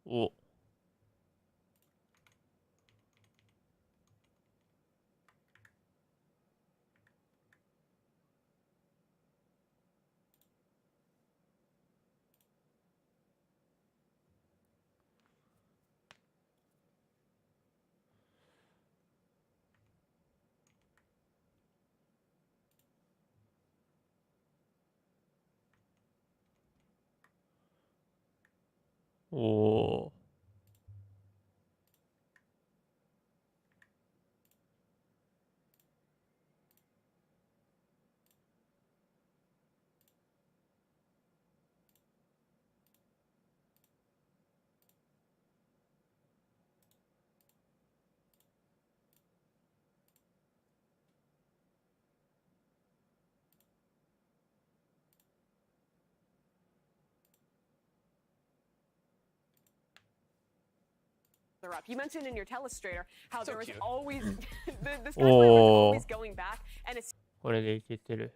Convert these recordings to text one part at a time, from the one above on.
お。おー。Up. You mentioned in your telestrator how there is always the sky is always going back, and it's これでいけてる。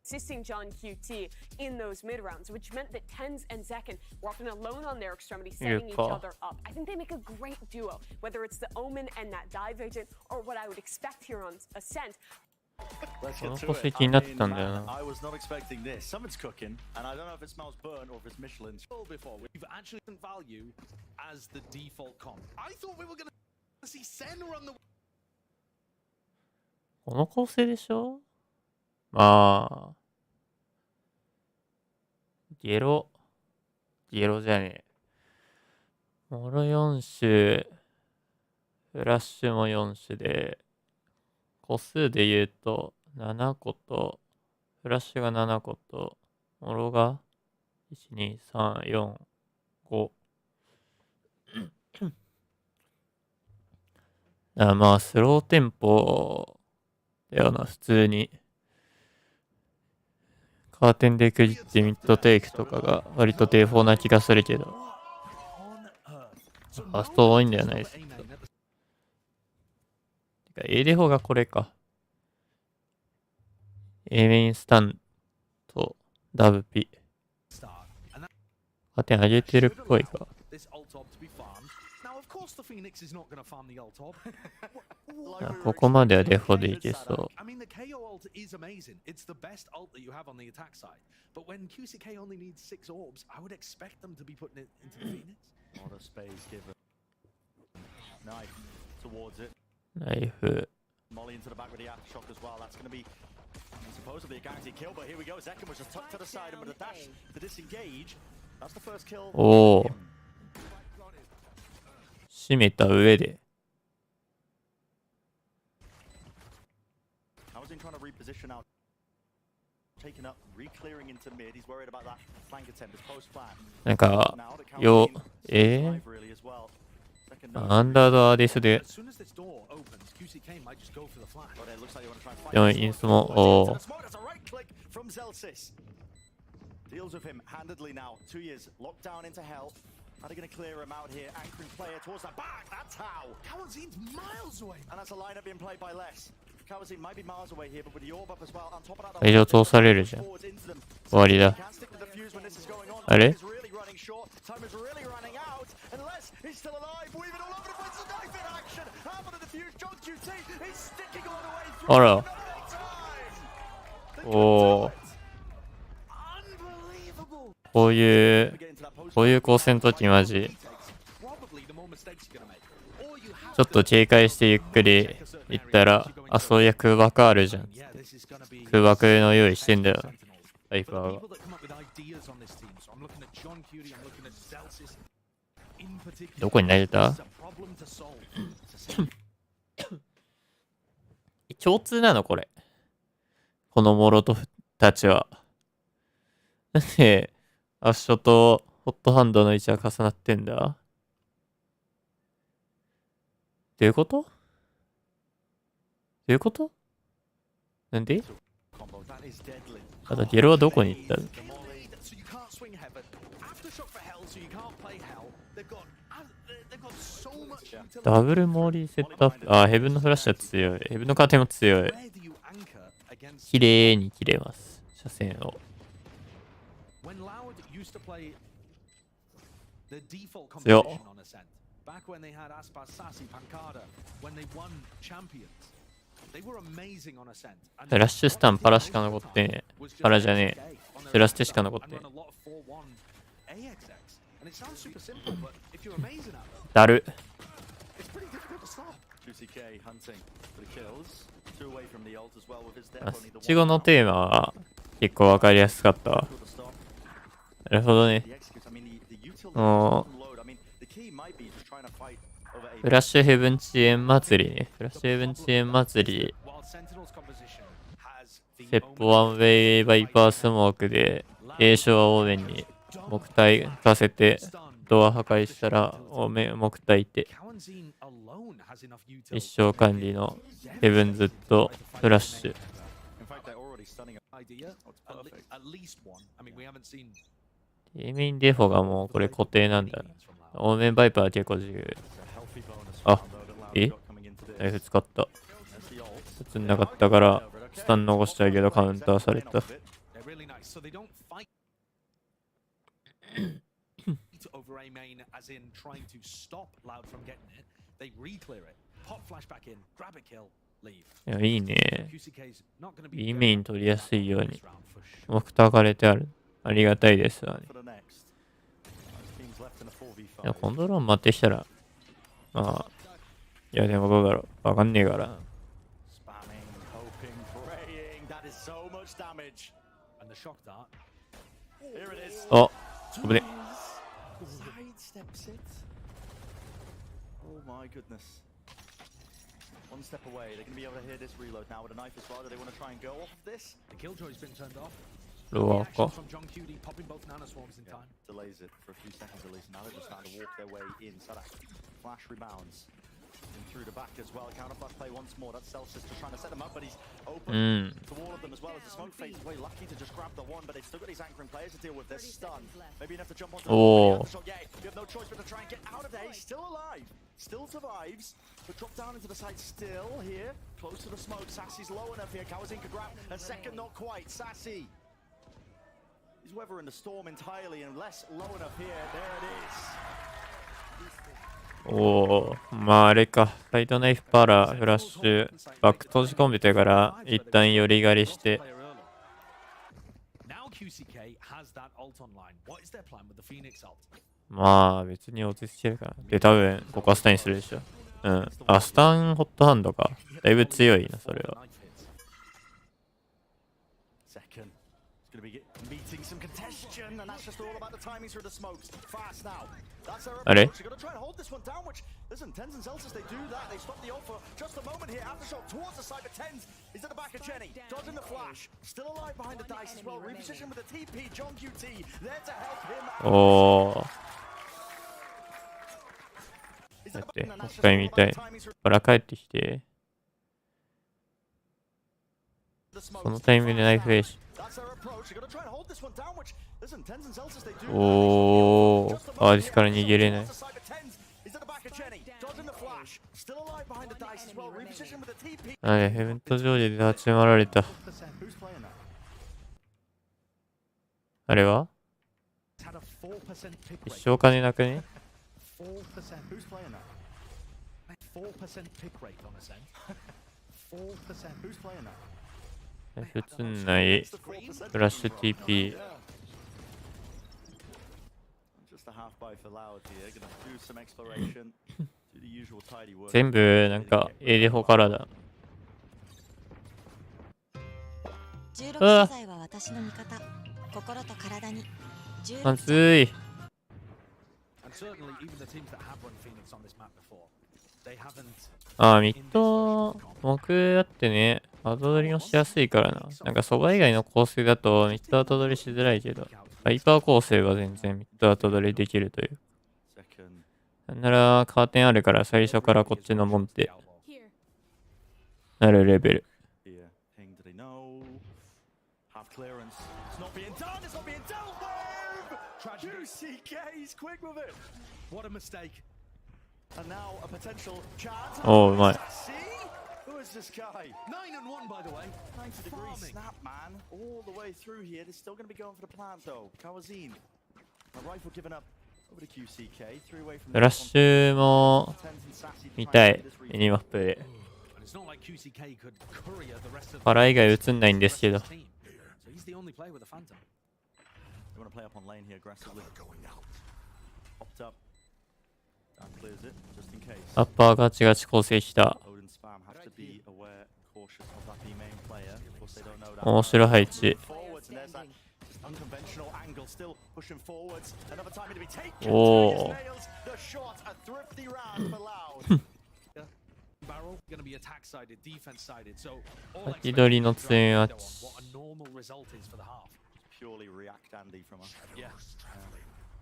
assisting John QT in those mid rounds, which meant that Tens and Zekken were often alone on their extremity, setting each other up. I think they make a great duo, whether it's the Omen and that dive agent, or what I would expect here on Ascent. この個性気になってたんだよな。I was not expecting this. Someone's cooking, and I don't know if it smells burnt or if it's Michelin. Before we've actually value as the default comp. I thought we were going to see Sen run the. この構成でしょ。まあゲロじゃねえ。モロ4種、フラッシュも4種で、個数で言うと7個と、フラッシュが7個と、モロが1、2、3、4、5。まあ、スローテンポだよな、普通に。カーテンで区切ってミッドテイクとかが割とデーフォーな気がするけど。ファースト多いんだよないですけど。てか、A デフォがこれか。A メインスタンとダブピ。カーテン上げてるっぽいか。ここまではデフォでいけそう。ナイフ。おお。締めた上で。なんか、アンダードアーディスで、でもインスも、おー。Are they going to clear him out here? Anchoring player towards the back. That's how. Kawazin's miles away. And that's a lineup being played by less. Kawazin might be miles away here, but with the orb up as well. On top of that, 会場通されるじゃん。終わりだ。あれ？ Time is really running out. Unless he's still alive. Weaving all over the place. Knife in action. Half of the defuse. John QT is sticking all the way through. あら。おー。こういう光線の時マジちょっと警戒してゆっくり行ったら、あ、そういや空爆あるじゃんって空爆の用意してんだよサイファーが。どこに投げた？共通なのこれ、このモロトフたちは。なんで、アッショとホットハンドの位置が重なってんだ？どういうこと？どういうこと？なんで？あとゲロはどこに行ったの？ダブルモーリーセットアップ。あ、ヘブンのフラッシュは強い。ヘブンのカーテンも強い。綺麗に切れます。車線を。強っ。フラッシュスタンパラしか残ってねえ。パラじゃねえ。フラステしか残ってねえ。だる。イチゴのテーマは結構わかりやすかったわ。なるほどね。フラッシュヘブン遅延祭りね。フラッシュヘブン遅延祭り。セッポワンウェイバイパースモークで A 賞はオーベンに木体浮かせてドア破壊したら木体いて一生管理のヘブンズとフラッシュ。メインデフォがもうこれ固定なんだ。オーメンバイパーは結構自由。あ、ナイフ使った。映んなかったからスタン残しちゃうけどカウンターされた。いや、いいね。B メイン取りやすいように目たかれてある。ありがたいですわね。いや、コントロール待ってきたら、まあ、いや、でもどうだろう。わかんねえから。あ、危ね。One step away, they're going to be able to hear this reload now with a knife as well. Do they want to try and go off of this? The killjoy's been turned off. ロアか。Delays it for a few seconds at least. Now they're just starting to walk their way in. So that flash rebounds. And through the back as well. Counter flash play once more. That's Celsius just trying to set them up, but he's open to all of them as well as the smoke fades away. Lucky to just grab the one, but they've still got these anchoring players to deal with. They're stunned. Maybe enough to jump onto the shot. Yeah, you have no choice but to try and get out of there. He's still alive. Still survives, but dropped down into the side still here. Close to the smoke. Sassy's low enough here. Kawazin could grab a second, not quite. Sassy. He's weathering the storm entirely and less low enough here. There it is. おー、まああれか。ライトナイフパラ、フラッシュ、バック閉じ込めてから一旦寄り狩りして。まあ別に落ち着けるから。で、多分ここはスタンにするでしょ。うん。あ、スタンホットハンドか。だいぶ強いな、それは。あれ？おー。だって、もう一回見たい。から帰ってきて。そのタイミングでナイフエーシ。おー、アーディスから逃げれない。あれ、ヘブント上で立ち回られた。あれは一生金なくね？普通ない。フラッシュ TP。全部なんか A デフォからだ。うわ、まずい。あ、ミッド、木あってね。後取りもしやすいからな。なんかそば以外の構成だとミッド後取りしづらいけど、ハイパー構成は全然ミッド後取りできるという。なんならカーテンあるから最初からこっちのモンってなるレベル。おお、うまい。Who is this guy? 9-1 by the way. 90-degree snap, man. All the way through here. They're still going to be going for the plant, though. Kawazine. A rifle given up over to QCK. 3 away from フラッシュも見たい。ミニマップで。パラ以外映んないんですけど。They want to play up on lane here aggressively. Popped up. That clears it, just in case. アッパーガチガチ構成した。面白い配置。おお。先取りのツインアッチ。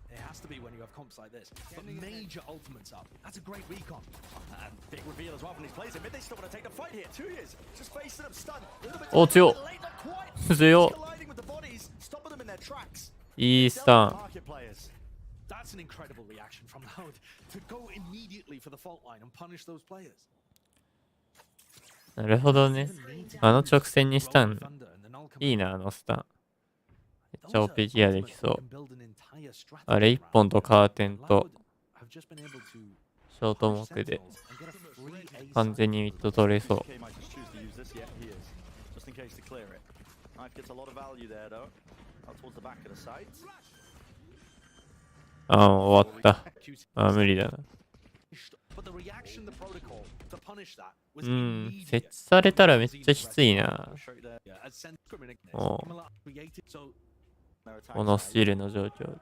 It has to be when you have comps like this. But major ultimates up. That's a great recon. And big reveal as well when he plays it. Mid they still want to take the fight here. 2 years. Just facing them stunned. Oh, 強っ。強っ。 colliding with the bodies, stopping them in their tracks. いいスタン。 That's an incredible reaction from LOUD to go immediately for the fault line and punish those players. なるほどね。あの直線にスタン。いいな、あのスタン。めっちゃ OP ギアできそう。あれ1本とカーテンとショートモークで完全にミッド取れそう。ああ、終わった。ああ、無理だな。うん、設置されたらめっちゃきついな。おう。このスチールの状況で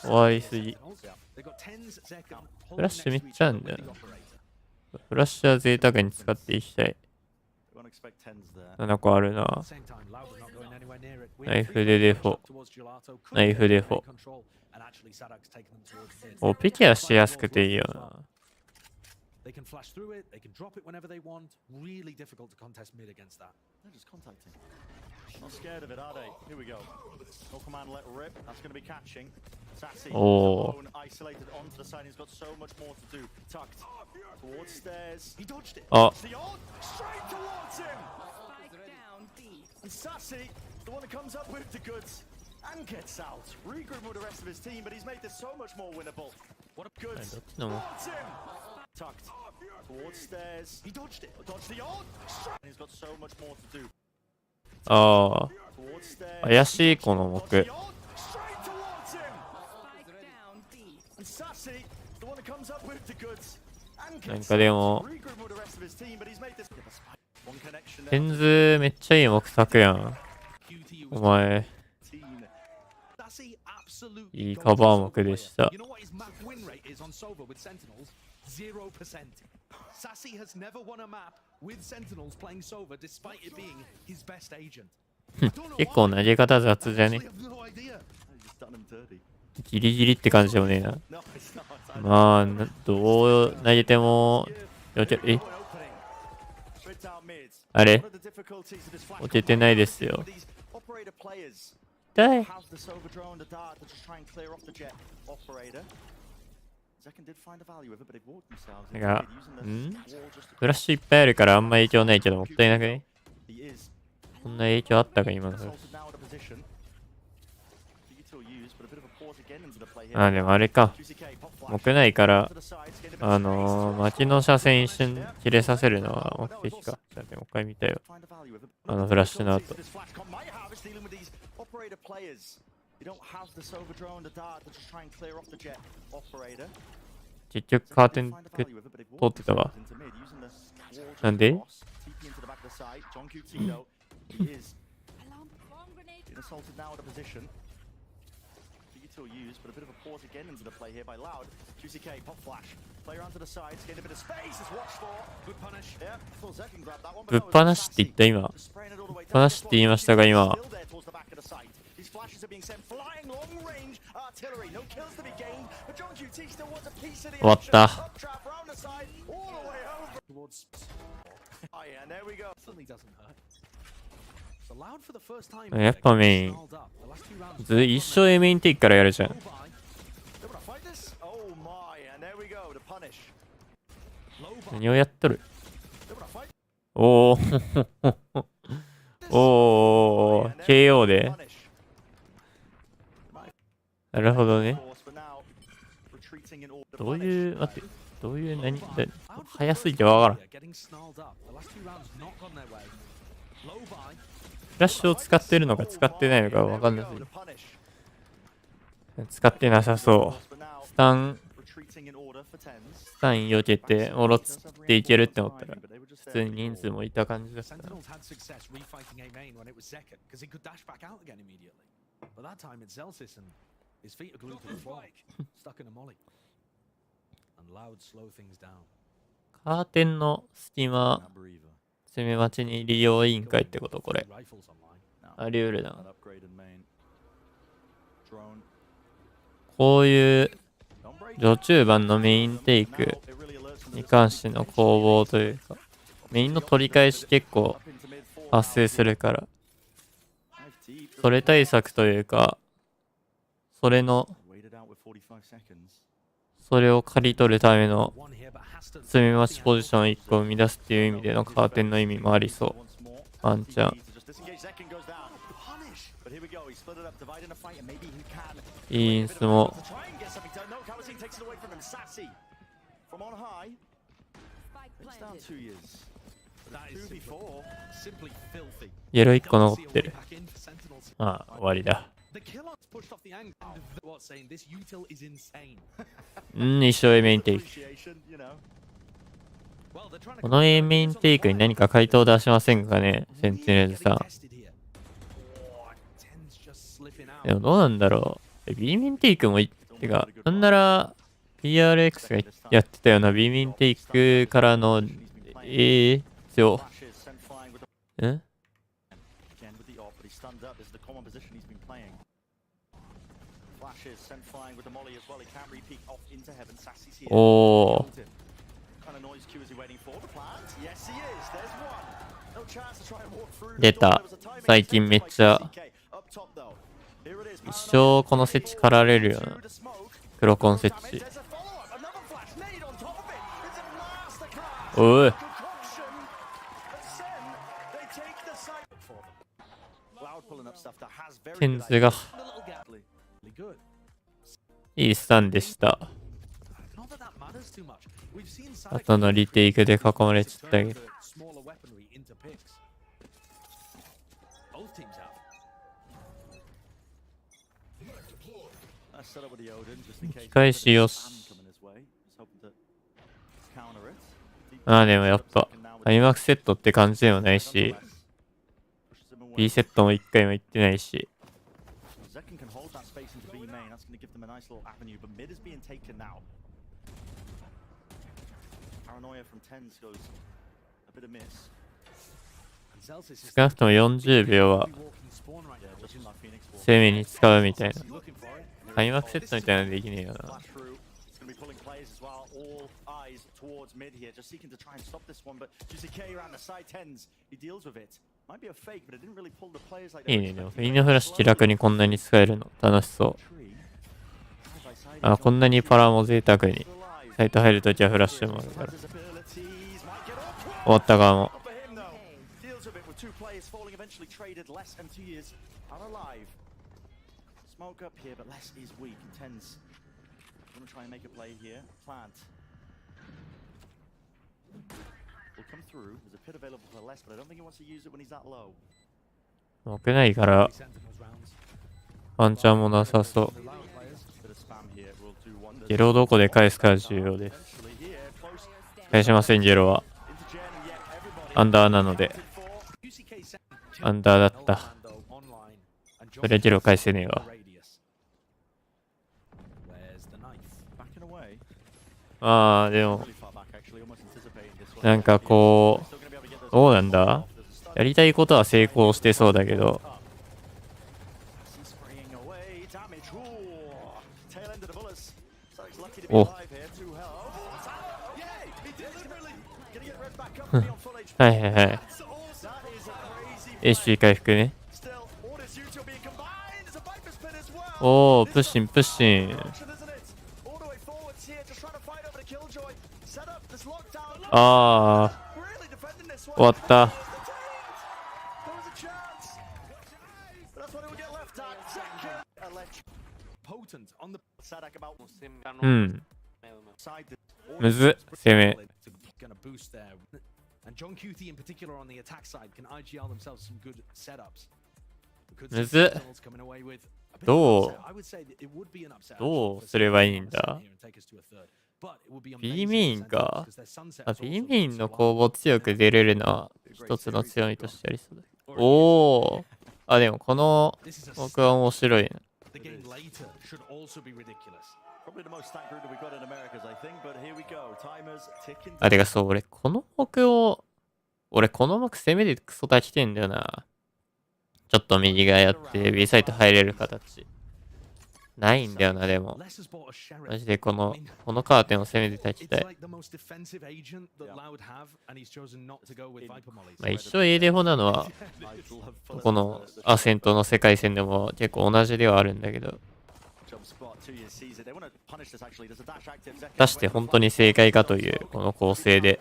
終わりすぎ。フラッシュめっちゃあるんだよな。フラッシュは贅沢に使っていきたい。7個あるな。ナイフでデフォ。ナイフデフォ。お、ピケはしやすくていいよな。They can flash through it, they can drop it whenever they want. Really difficult to contest mid against that. They're just contacting. Not scared of it, are they? Here we go. No command, let rip. That's going to be catching. Sassy alone, isolated onto the side. He's got so much more to do. Tucked towards stairs. He dodged it. Oh. Straight towards him. And Sassy, the one that comes up with the goods and gets out. Regroup with the rest of his team, but he's made this so much more winnable. What a goods towards him. Tucked towards stairs. He dodged it. Dodged the odd. And he's got so much more to do. ああ、怪しいこの目。なんかでも、テンズめっちゃいい目作やん。お前。いいカバー目でした。Sassy has never won a map with Sentinels playing Sova despite it being his best agent. 結構投げ方雑じゃね。ギリギリって感じでもねえな。まあ、どう投げても、えあれ落ちてないですよ。痛い。なんか、フラッシュいっぱいあるからあんま影響ないけどもったいなくね。こんな影響あったか今の。あ、でもあれか。目ないから、巻の車線一瞬切れさせるのは目的か。じゃあもう一回見たよ。あのフラッシュの後。結局カーテン通ってたわ。なんで detour used, but a bit of a pause again into the play here by Loud. GCK, pop flash. Play around to the sides, gain a bit of space. It's watched for. Good punish. Yeah, thought Zek can grab that one. ぶっ放しって言った今。ぶっ放しって言いましたが今。 These flashes are being sent flying long range artillery. No kills to be gained, but John QT still wants a piece of the What action. the? Up trap round the side, all the way over towards. Oh yeah, and there we go. Certainly doesn't hurt. So Loud for the first time. やっぱメイン。一生 A メインテイクからやるじゃん。They're gonna fight this. Oh my, and there we go to punish. 何をやっとる They're gonna fight. おーおー KO でなるほどね。どういう、待って、どういう何、早すぎてわからん。フラッシュを使ってるのか使ってないのかわかんない。使ってなさそう。スタン避けて、もろつっていけるって思ったら、普通に人数もいた感じだったな。His feet are glued to the floor, stuck in a molly. And Loud slow things down. カーテンの隙間、攻め待ちに利用委員会ってことこれ。あり得るな。こういう序中盤のメインテイクに関しての攻防というか、メインの取り返し結構発生するから、それ対策というか、それを刈り取るための積み増しポジション1個生み出すっていう意味でのカーテンの意味もありそう。ワンチャン。いいインスも。イエロー1個残ってる。ああ、終わりだ。一生 A メインテイク。この A メインテイクに何か回答出しませんかね、センチネルさん。でもどうなんだろう。B メインテイクもてか、なんなら PRX がやってたような B メインテイクからの A 強。おー。出た。最近めっちゃ一生この設置狩られるよな。黒コン設置。おい。テンズがいいスタンでした。後のリテイクで囲まれちゃったけど。引き返しよし。ああ、でもやっぱ開幕セットって感じでもないし、B セットも1回も行ってないし。少なくとも40秒は攻めに使うみたいな。開幕セットみたいなのできねえよな。いいね、でもフィーノフラッシュ気楽にこんなに使えるの楽しそう。あ、こんなにパラも贅沢にサイト入るときはフラッシュもあるから。終わった側も。Smoke up here, but Les is weak. Tens gonna try and make a play here. Plant will come through. There's a pit available for Les, but I don't think he wants to use it when he's that low. 置けないからワンチャンもなさそう。ゲロをどこで返すか重要です。返しません、ゲロは。アンダーなので。アンダーだった。それはゲロ返せねえわ。まあでもなんかこうどうなんだ、やりたいことは成功してそうだけど、おはいはいはい、HP 回復ね。おお、プッシンプッシン。ああ、終わった。うん。むずっ、攻め。むずっ。どうすればいいんだ。B メインか。B メインの攻防強く出れるのは一つの強みとしてありそうだ。おお。あ、でもこの僕は面白いな。あ、てかそう、俺この目攻めでクソ立ちてんだよな。ちょっと右側やって B サイト入れる形。ないんだよな、でも。マジでこのカーテンを攻めて立ちたい。まあ一生 A デフォなのは、このアセントの世界戦でも結構同じではあるんだけど。出して本当に正解かというこの構成で。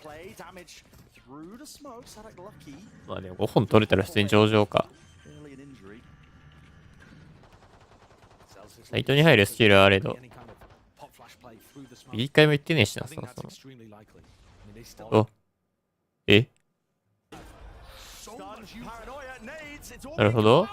まあでも5本取れたら普通に上々か。サイトに入るスキルはあれど、B 回も言ってねえしな、そもそも。お、え、なるほど。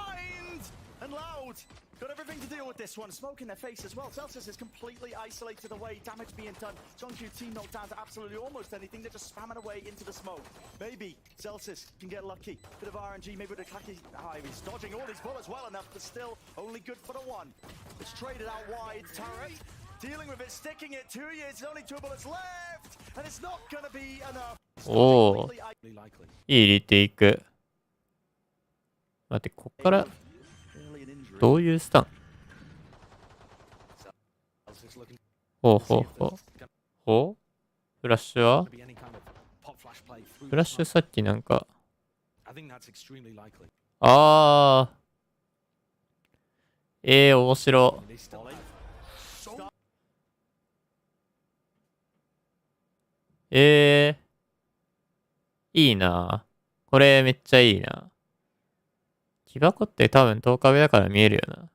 This one, smoke in their face as well. Celsius is completely isolated away. Damage being done. John QT knocked down to absolutely almost anything. They're just spamming away into the smoke. Maybe Celsius can get lucky. Bit of RNG, maybe with a clacky. He's dodging all these bullets well enough, but still only good for the one. It's traded out wide. Turret dealing with it, sticking it 2 years. Only 2 bullets left, and it's not gonna be enough. おお、いいリテイク。待って、こっからどういうスタン？ほうほうほう。ほう？フラッシュは？フラッシュさっきなんか。あー。面白。いいな。これめっちゃいいな。木箱って多分10日目だから見えるよな。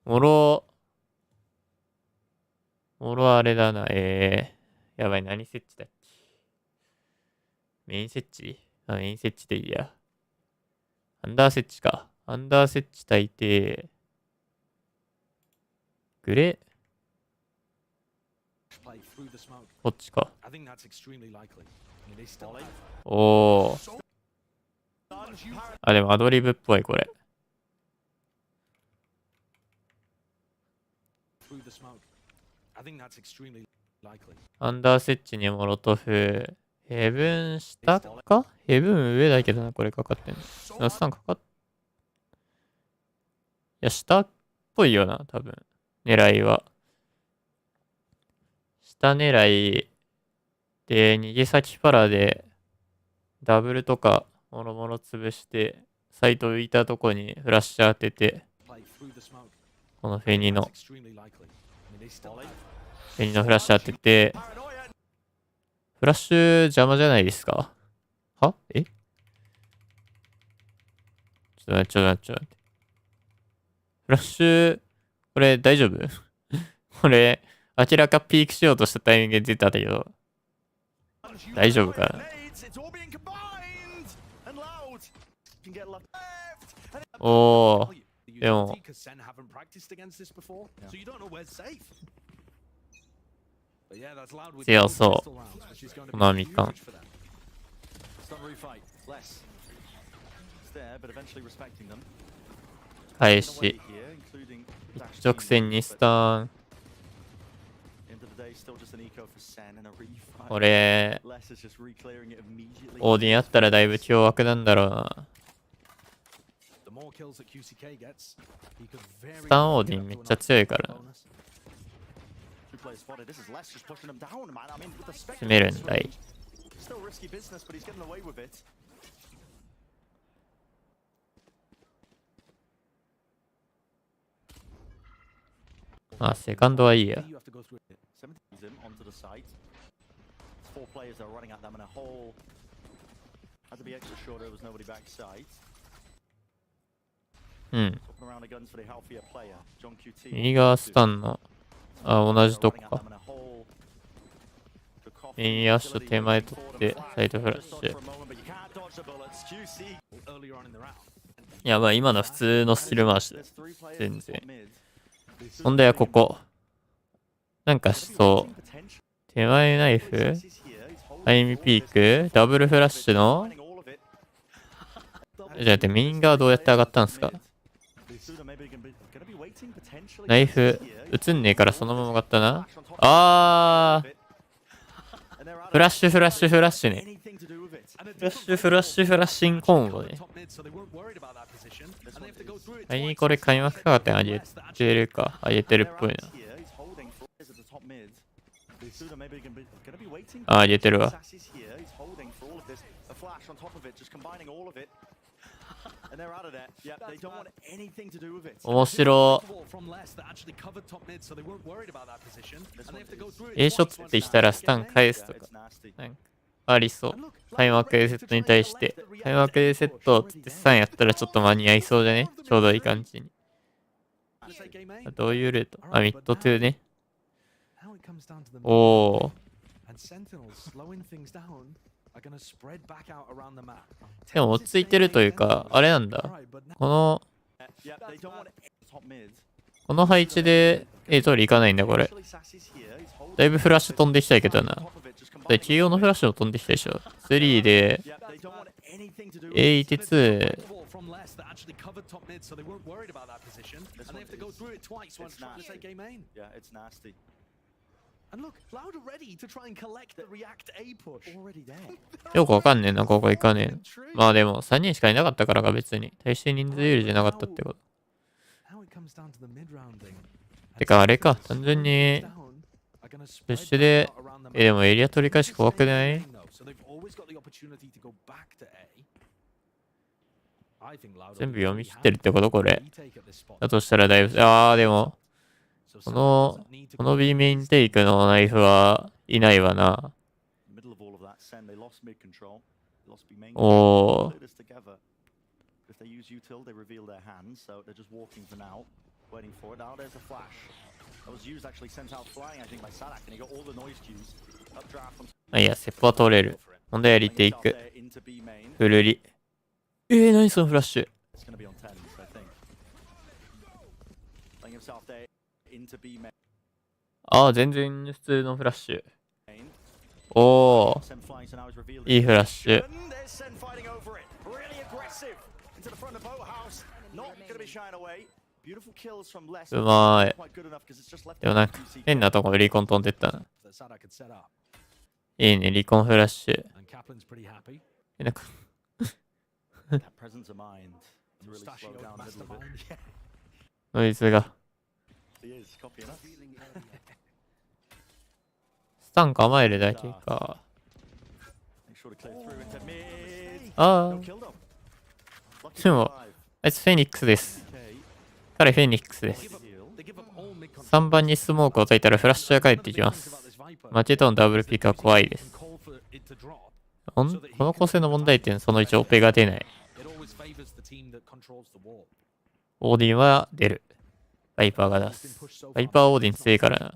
もろあれだな。やばい、何設置だっけ。メイン設置？あ、メイン設置でいいや。アンダー設置か。アンダー設置大抵。グレー。こっちか。おー。あ、でもアドリブっぽい、これ。アンダー設置にモロトフ。ヘブン下か？ヘブン上だけどな、これかかってんの。ナスさんかかっ。いや、下っぽいよな、多分。狙いは。下狙いで、逃げ先パラで、ダブルとか、もろもろ潰して、サイト浮いたとこにフラッシュ当てて、このフェニのフラッシュ当てて、フラッシュ邪魔じゃないですか？は？ちょっと待って。フラッシュ、これ大丈夫？これ、明らかピークしようとしたタイミングで出たんだけど、大丈夫かな？おー、でも、強そう。このみかん。返し。一直線にスターン。これ、オーディンあったらだいぶ凶悪なんだろうな。スタンオーディンめっちゃ強いからな。攻めるんだい。あ、セカンドはいいや。うん。右側スタンの、あ、同じとこか。右足と手前取って、サイドフラッシュ。いや、まあ今の普通のスキル回しだ。全然。問題はここ。なんかしそう。手前ナイフタイムピークダブルフラッシュのじゃあ待って、メイン側どうやって上がったんすか？ナイフ映んねえからそのまま上がったな。あーフラッシュフラッシュフラッシュね。フラッシュフラッシュフラッシンコンボね。これ開幕かってあげてるか。あげてるっぽいな。あ、あげてるわ。面白。A ショットってきたらスタン返すとか。なんかありそう。開幕 A セットに対して。開幕 A セットってスタンやったらちょっと間に合いそうじゃね？ちょうどいい感じに。どういうルート？あ、ミッド2ね。おー。でも落ち着いてるというか、あれなんだ。この配置で A 通り行かないんだ、これ。だいぶフラッシュ飛んできたけどな。黄色のフラッシュも飛んできたでしょ。3で A いて2。よくわかんねえな、ここ行かねえ。まあでも3人しかいなかったからか別に。対して人数有利じゃなかったってこと。てかあれか、単純にプッシュで、でもエリア取り返し怖くない？全部読み切ってるってことこれ。だとしたらだいぶ、でも、この B メインテイクのナイフはいないわな。おー。あ、いや、セップは通れる。問題はリテイク。フルリ。何そのフラッシュ。全然普通のフラッシュ。おー。いいフラッシュ。うまい。でもなんか変なところリコン飛んでったな。いいね、リコンフラッシュ。なんかノイズが。スタン構えるだけか。でも、あいつフェニックスです。彼フェニックスです。3番にスモークを焚いたらフラッシュが返ってきます。マチェとのダブルピックは怖いです。この構成の問題点、その1オペが出ない。オーディンは出る。バイパーが出す。バイパーオーディン強いからな。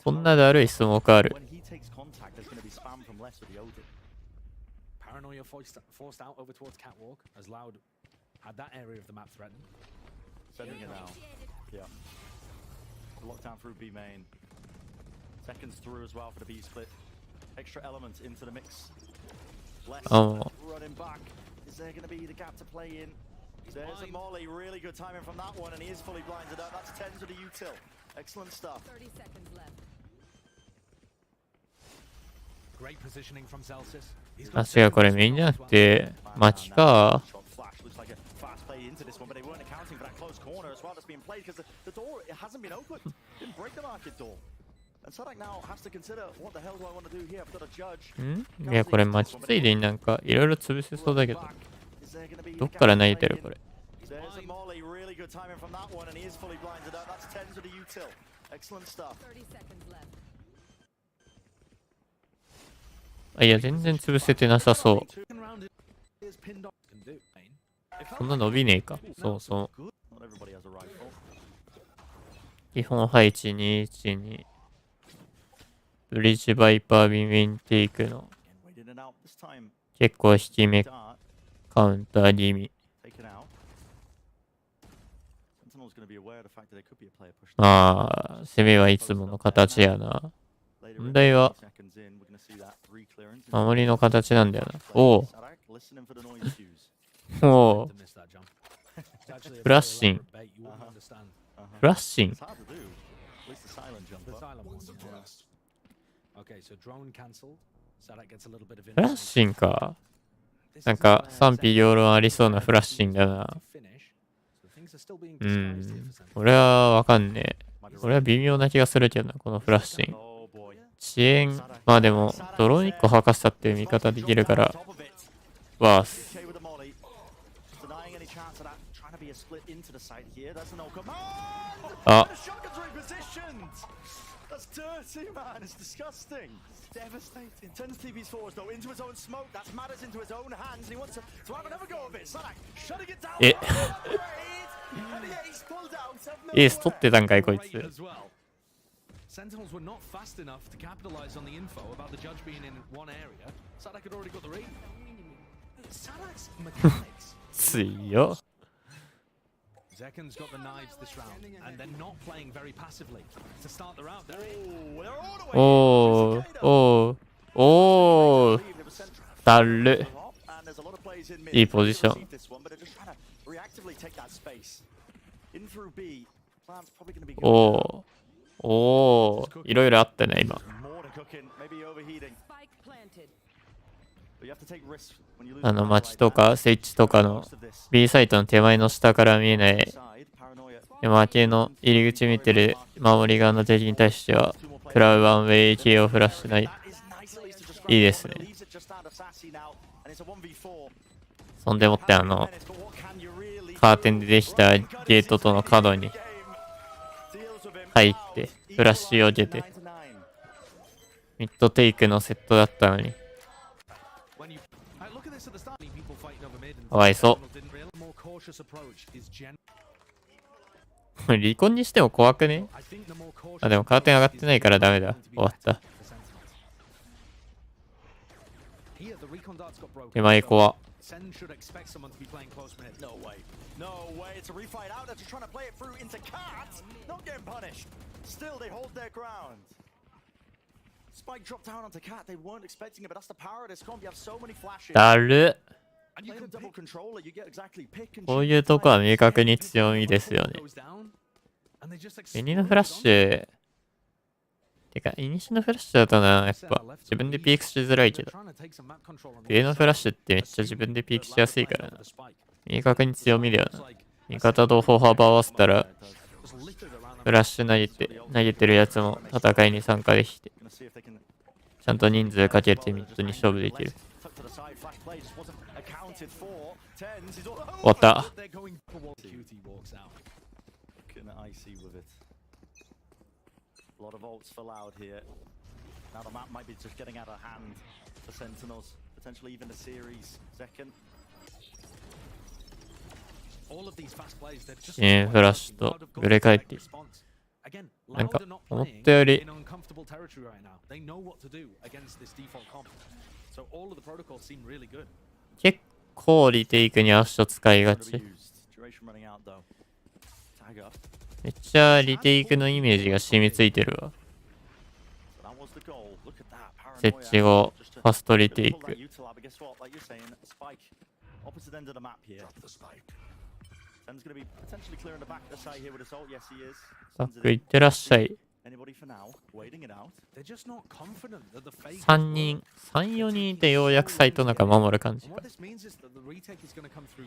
こんなだるいスモークある。There's a molly, really good timing from that one, and he is fully blinded out. That's 10 to the util. Excellent stuff. 30 seconds left. Great positioning from Celsius. He's あ、 got 違う、これメインじゃなくて、街か。 Shot flash looks like a fast play into this one, but they weren't accounting for that close corner as well that's being played because the door it hasn't been opened. Didn't break the market door. And Sadak now has to consider what the hell do I want to do here? I've got a judge. んいや、これ街ついでになんかいろいろ潰せそうだけど。どっから投げてるこれ。There's a molly, really good timing from that one, and he is fully blinded out. That's 10 to the util. Excellent stuff. 30 seconds left. あ、いや、全然潰せてなさそう。 second round is pinned off. Can do. そんな伸びねえか。そうそう。 Not everybody has a rifle. 基本配置212。ブリッジバイパービンウィンテイクの Again, waited and out this time. 結構引き目 Dart カウンター気味。 taken out. Sentinel's going to be aware of the fact that there could be a player pushed. ああ、攻めはいつもの形やな。 Later 問題は in, seconds in, we're going to see that re-clearance. 守りの形なんだよな。おう Sadak listening for the noise cues. おう To miss that jump. It's actually aフラッシング。 very elaborate bait. You wouldn't understand. フラッシン It's hard to do. At least the silent jump. The up. silent one. Yeah. Okay, so drone cancelled. Sadak gets a little bit of フラッシンか。なんか賛否両論ありそうなフラッシンだな。俺はわかんねえ。俺は微妙な気がするけどな、このフラッシン。Oh boy. 遅延、まあでも、ドローン1個吐かせたっていう見方できるから、 Top of it. ワース。 Okay with the molly. Denying any chance of that. Trying to be a split into the side here. That's a no come. Ah. The shotgun's repositioned. That's dirty, man. It's disgusting. It's devastating. Turns TV's forwards though into his own smoke. That's matters into his own hands. He wants to have another go of it. Sadak shutting it down. え、 And the ace pulled out. Of エース取ってたんかい、こいつ。 As well. Sentinels were not fast enough to capitalize on the info about the judge being in one area. Sadak had already got the read. Sadak's mechanics. 強。 Zekken's got the knives this round, and they're not playing very passively to start the round. They're in. Oh, they're all the way. おー、おー、おー、だる。 And there's a lot of plays in mid. いいポジション。 This one, but they're just trying to reactively take that space. In through B. Plan's probably going to be good. おー、おー、いろいろあったね、今。 More to cooking, maybe overheating. Spike planted. But you have to take risks when you lose あの、 the ball 街 like と that. か、スイッチとかの Most of this B サイトの手前の下から見えない side, paranoia. 山系の入り口見てる守り側の敵に対しては、プラウワンウェイ系をフラッシュない。 That is nice at least to just いいですね。 leaves it just out of Sassy now, and it's a 1v4. そんでもってBut what can you really カーテンでできたゲートとの角に Deals with him. 入って、フラッシュを受けて、 9 to 9. ミッドテイクのセットだったのに。 When you look at this at the start, people fighting over mid, and かわいそ didn't realize a more cautious approach is gen. う。離婚にしても怖くね？ I think the more cautious あ、でもカーテン上がってないからダメだ。終わった。 Here, the recon darts got broken. 手前怖。 Sen should expect someone to be playing close mid. No way. No way. It's a refight out. They're just trying to play it through into Cats. Not getting punished. Still, they hold their ground. Spike dropped down onto Cat. They weren't expecting it, but that's the power of this comp. You have so many flashes. だる。 And you Play can the double pick controller. You get exactly pick and こう choose いうとこは players. 明確に強みですよね。 goes down, and they just ベニのフラッシュ。てか、イニシのフラッシュだとな、やっぱ自分でピークしづらいけど。 trying to take some map control on the ベのフラッシュってめっちゃ自分でピークしやすいからな。明確に強みだよな。味方と歩幅合わせたら、 just littered around フラッシュ投げてるやつも戦いに参加できて、 Gonna see if they can ちゃんと人数かけてミッドに勝負できる。 tuck to the side. Flash play just wasn't accounted for. Tens. He's all. 終わった。 They're going towards Cutie walks out. Looking icy with it. A lot of ults for Loud here. Now the map might be just getting out of hand for Sentinels. Potentially even the series. Second. All of these fast plays, they're just フラッシュとブレ返っている。 Again, なんか Loud are not 思っ playing たより in uncomfortable territory right now. They know what to do against this default comp. So all of the protocols seem really good. 結構リテイクにアッシュ使いが Gonna ち。 be used. Duration running out though. Tiger. めっちゃリテイクのイメージが染みついてるわ。 So that was the goal. Look at that. 設置後、ファストリテイ Pull ク that。util out, but guess what? Like you're saying, Spike. Opposite end of the map here. Sen's going to be potentially clearing the back of the site here with assault. Yes, he is. バック行ってらっしゃい。 Anybody for now? Waiting it out. They're just not confident that the fake 3人、3、4人いてようやくサイトの中守る感じ And か。 what this means is that the retake is going to come through.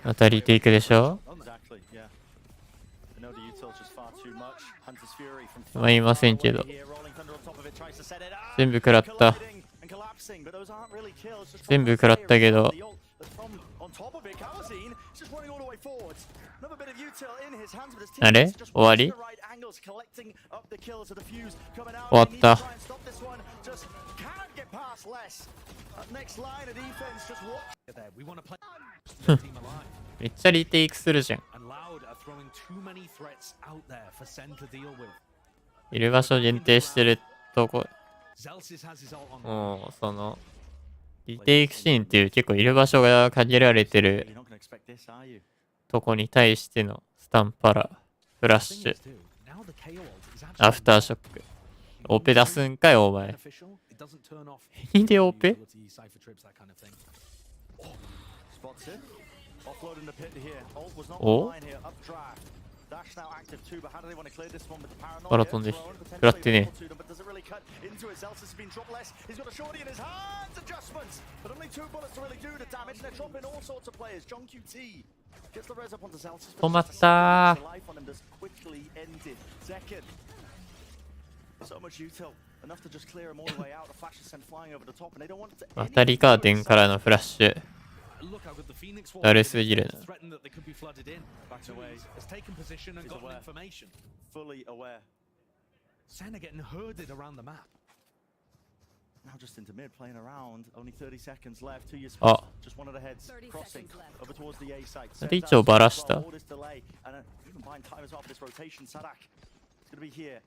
またリテイクでしょ。 Exactly, yeah. I know the util's just far too much. Hunter's Fury from まあいませんけど。 here, rolling thunder on top of it, tries to set it up. 全部食らった。 Colliding and collapsing, but those aren't really kills. Just 全部食らったけど。 the ult that's from on top of it. Kawazine is just running all the way forwards. Another bit of util in his hands, but his あれ teammates just 終わり the right angles, collecting up the kills of the fuse coming out. 終わっ They need た。 to try and stop this one. Just can't get past less. Next line of defense, just watch. There, we want to play the team alive. めっちゃリテイクするじゃん。 And LOUD are throwing too many threats out there for Sen to deal with. いる場所限定してるとこ、 Zelsis has his ult on. もうその、リテイクシーンっていう結構いる場所が限られてる You're not going to expect this, are you? とこに対してのスタンパラ、フラッシュ、 Now the KO ult is ア actually フターショック。オペ出すんかいお前。 beneficial. It doesn't turn off 何でオペ utility cipher trips, that kind of thing. Spots it. Offloading the pit here. Ult was not Oh. online here. Updraft. Dash now active too, but how do they want to clear this one with the paranoia? 空飛んで Thrown, 食らってね potentially available to them, but does it really cut into it? Zelsis has been dropless. He's got a shorty in his hands. Adjustments, but only 2 bullets to really do the damage. And they're dropping all sorts of players. John QT gets the res up onto Zelsis. 止まった。 The life on him just quickly ended. Second. So much util. Enough to just clear him all the way out. The flash is sent flying over the top, and they don't want it to またリカーテンからのフラッシュ。 Look how good the Phoenix was. だるすぎるな。 Threatened that they could be flooded in. Back away. Has taken position and He's gotten aware. information. Fully aware. Sen are getting herded around the map. Now just into mid, playing around. Only 30 seconds left. 2 years. Oh. Just one of the heads 30 crossing seconds left. over towards the A site. Reachをバラした。 All this delay and even buying time as well for this rotation. Sadak is going to be here.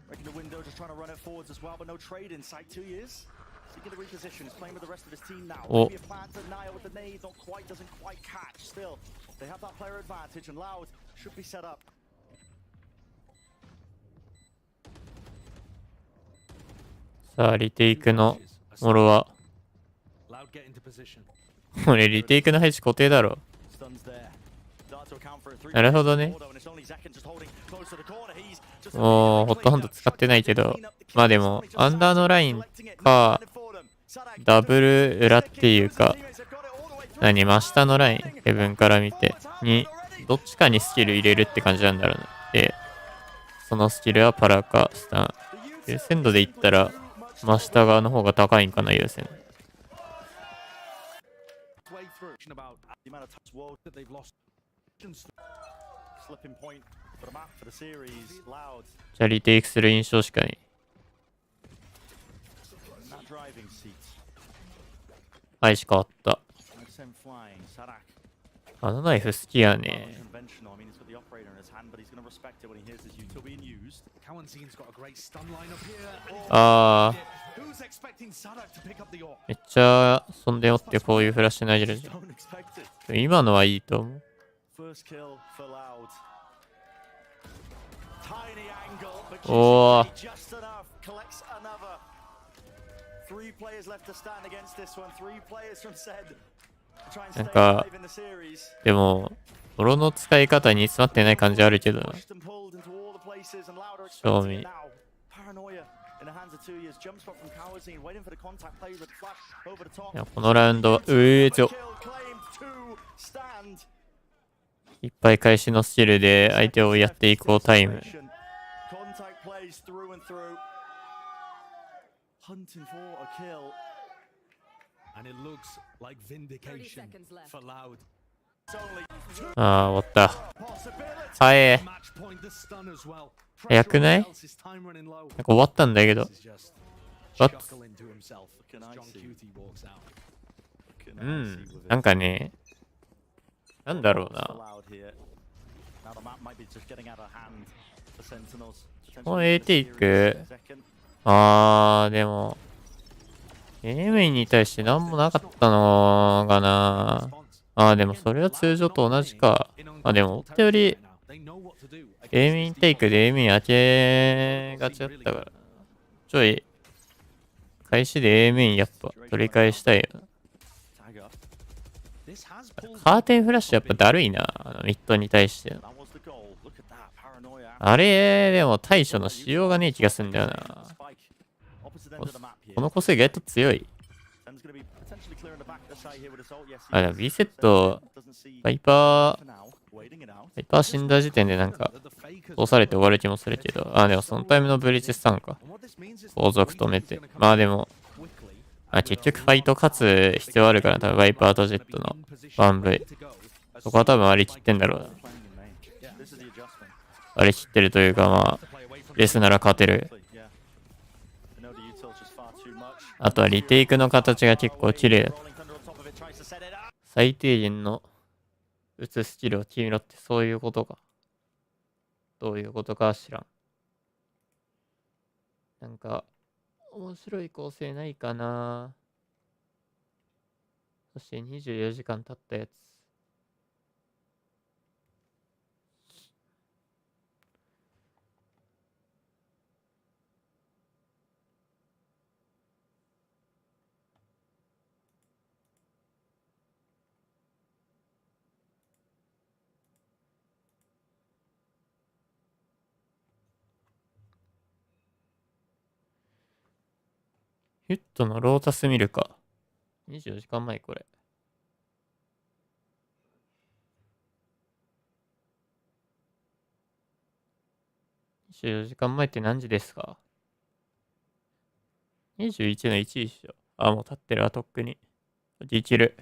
Breaking the window, just trying to run it forwards as well, but no trade in sight. 2 years. Seeking the reposition. He's playing with the rest of his team now. Oh. Maybe a plan to Naya with the nade. Not quite. Doesn't quite catch. Still, they have that player advantage, and LOUD should be set up. さあ、リテイクのモロは。 LOUD get into position. 俺、リテイクの配置固定だろ。 Stuns there. Dart to account for a 3. なるほどね。 And it's only Zekken just holding close to the corner. He's just もう、ホットハンド使ってないけど、まあでも、アンダーのラインか、ダブル裏っていうか、何、真下のライン、ヘブンから見て、に、どっちかにスキル入れるって感じなんだろうな。で、そのスキルはパラかスタン。優先度で言ったら、真下側の方が高いんかな、優先。 Way through. About the amount of touch world that they've lost. slipping point for the map for the series. LOUD じゃあ、リテイクする印象しかない。 in that driving seat. 配置変わった。 Send flying. Sadak あのナイフ好きやね。 unconventional. I mean, he's got the operator in his hand, but he's going to respect it when he hears his util being used. Kawanzin's got a great stun line up here. あWho's expecting Sadak to pick up the AWP? めっちゃ、そんでもってこういうフラッシュ投げるじゃ Don't expect it. ん。今のはいいと思う。 First kill for LOUD. Tiny angle, but Oh. just enough. Collects another. 3 players left to stand against this one. 3 players from SEN. Try and stay なんか alive in the series. でも、モロの使い方に詰まってない感じあるけどな。 Pushed and pulled into all the places, and LOUD are Show expecting me. it now. Paranoia in the hands of 2 years. Jump spot from Kawazine, waiting for the contact play with the flash over the top. いやこのラウンドは、ちょ、 Kill claimed to stand. いっぱい返しのスキルで相手をやっていこうタイム。 Contact plays through and through. Hunting for a kill. And it looks like 30 vindication seconds left. for LOUD. It's only ああ、終わった。 possibility. はえ。 Match point, the stun as well. 早くない？ Pressure on Zelsis, time running low. なんか終わったんだけど。 This is just What? chuckling to himself as John QT walks out. うん。なんかね、なんだろうな。 Allowed here. Now the map might be just getting out of hand for Sentinels. この A テイク、 Second. でも、A メインに対して何もなかったのかな。でもそれは通常と同じか。でも、思ったより、A メインテイクで A メイン開けがちだったから。ちょい、開始で A メインやっぱ取り返したいよな。 Tag up. This has pulled カーテンフラッシュやっぱだるいな。ミッドに対しての。 That was the goal. Look at that paranoia. あれ、でも対処のしようがねえ気がするんだよな。 Spike. Opposite end of the map here. この個性がやっと強い。 Sen's gonna be potentially clearing the back of the side here with assault. Yes, あ、でも B セット、 doesn't see バイパ for now. Waiting it out. ー死んだ時点でなんか、 the fake has 押されて終わる気もするけど。あ、でもそのタイムのブリッジスタンか。 And what this means is 後続止めて。まあでも、 quickly. あ、結局ファイト勝つ必要あるから、多分バイパーとジェットの 1V。そこは多分割り切ってんだろうな。 Playing in main. This is the adjustment. 割り切ってるというかまあ、レスなら勝てる。 Yeah. I know the util's just far too much. あとはリテイクの形が結構綺麗だ。 Rolling thunder on top of it, tries to set it up. 最低限の打つスキルを決めろってそういうことか。どういうことかは知らん。なんか、面白い構成ないかな。そして24時間経ったやつ。ヒュットのロータスミルか。24時間前これ。24時間前って何時ですか？ 21 の1一緒。あ、もう立ってるわ、とっくに。できる。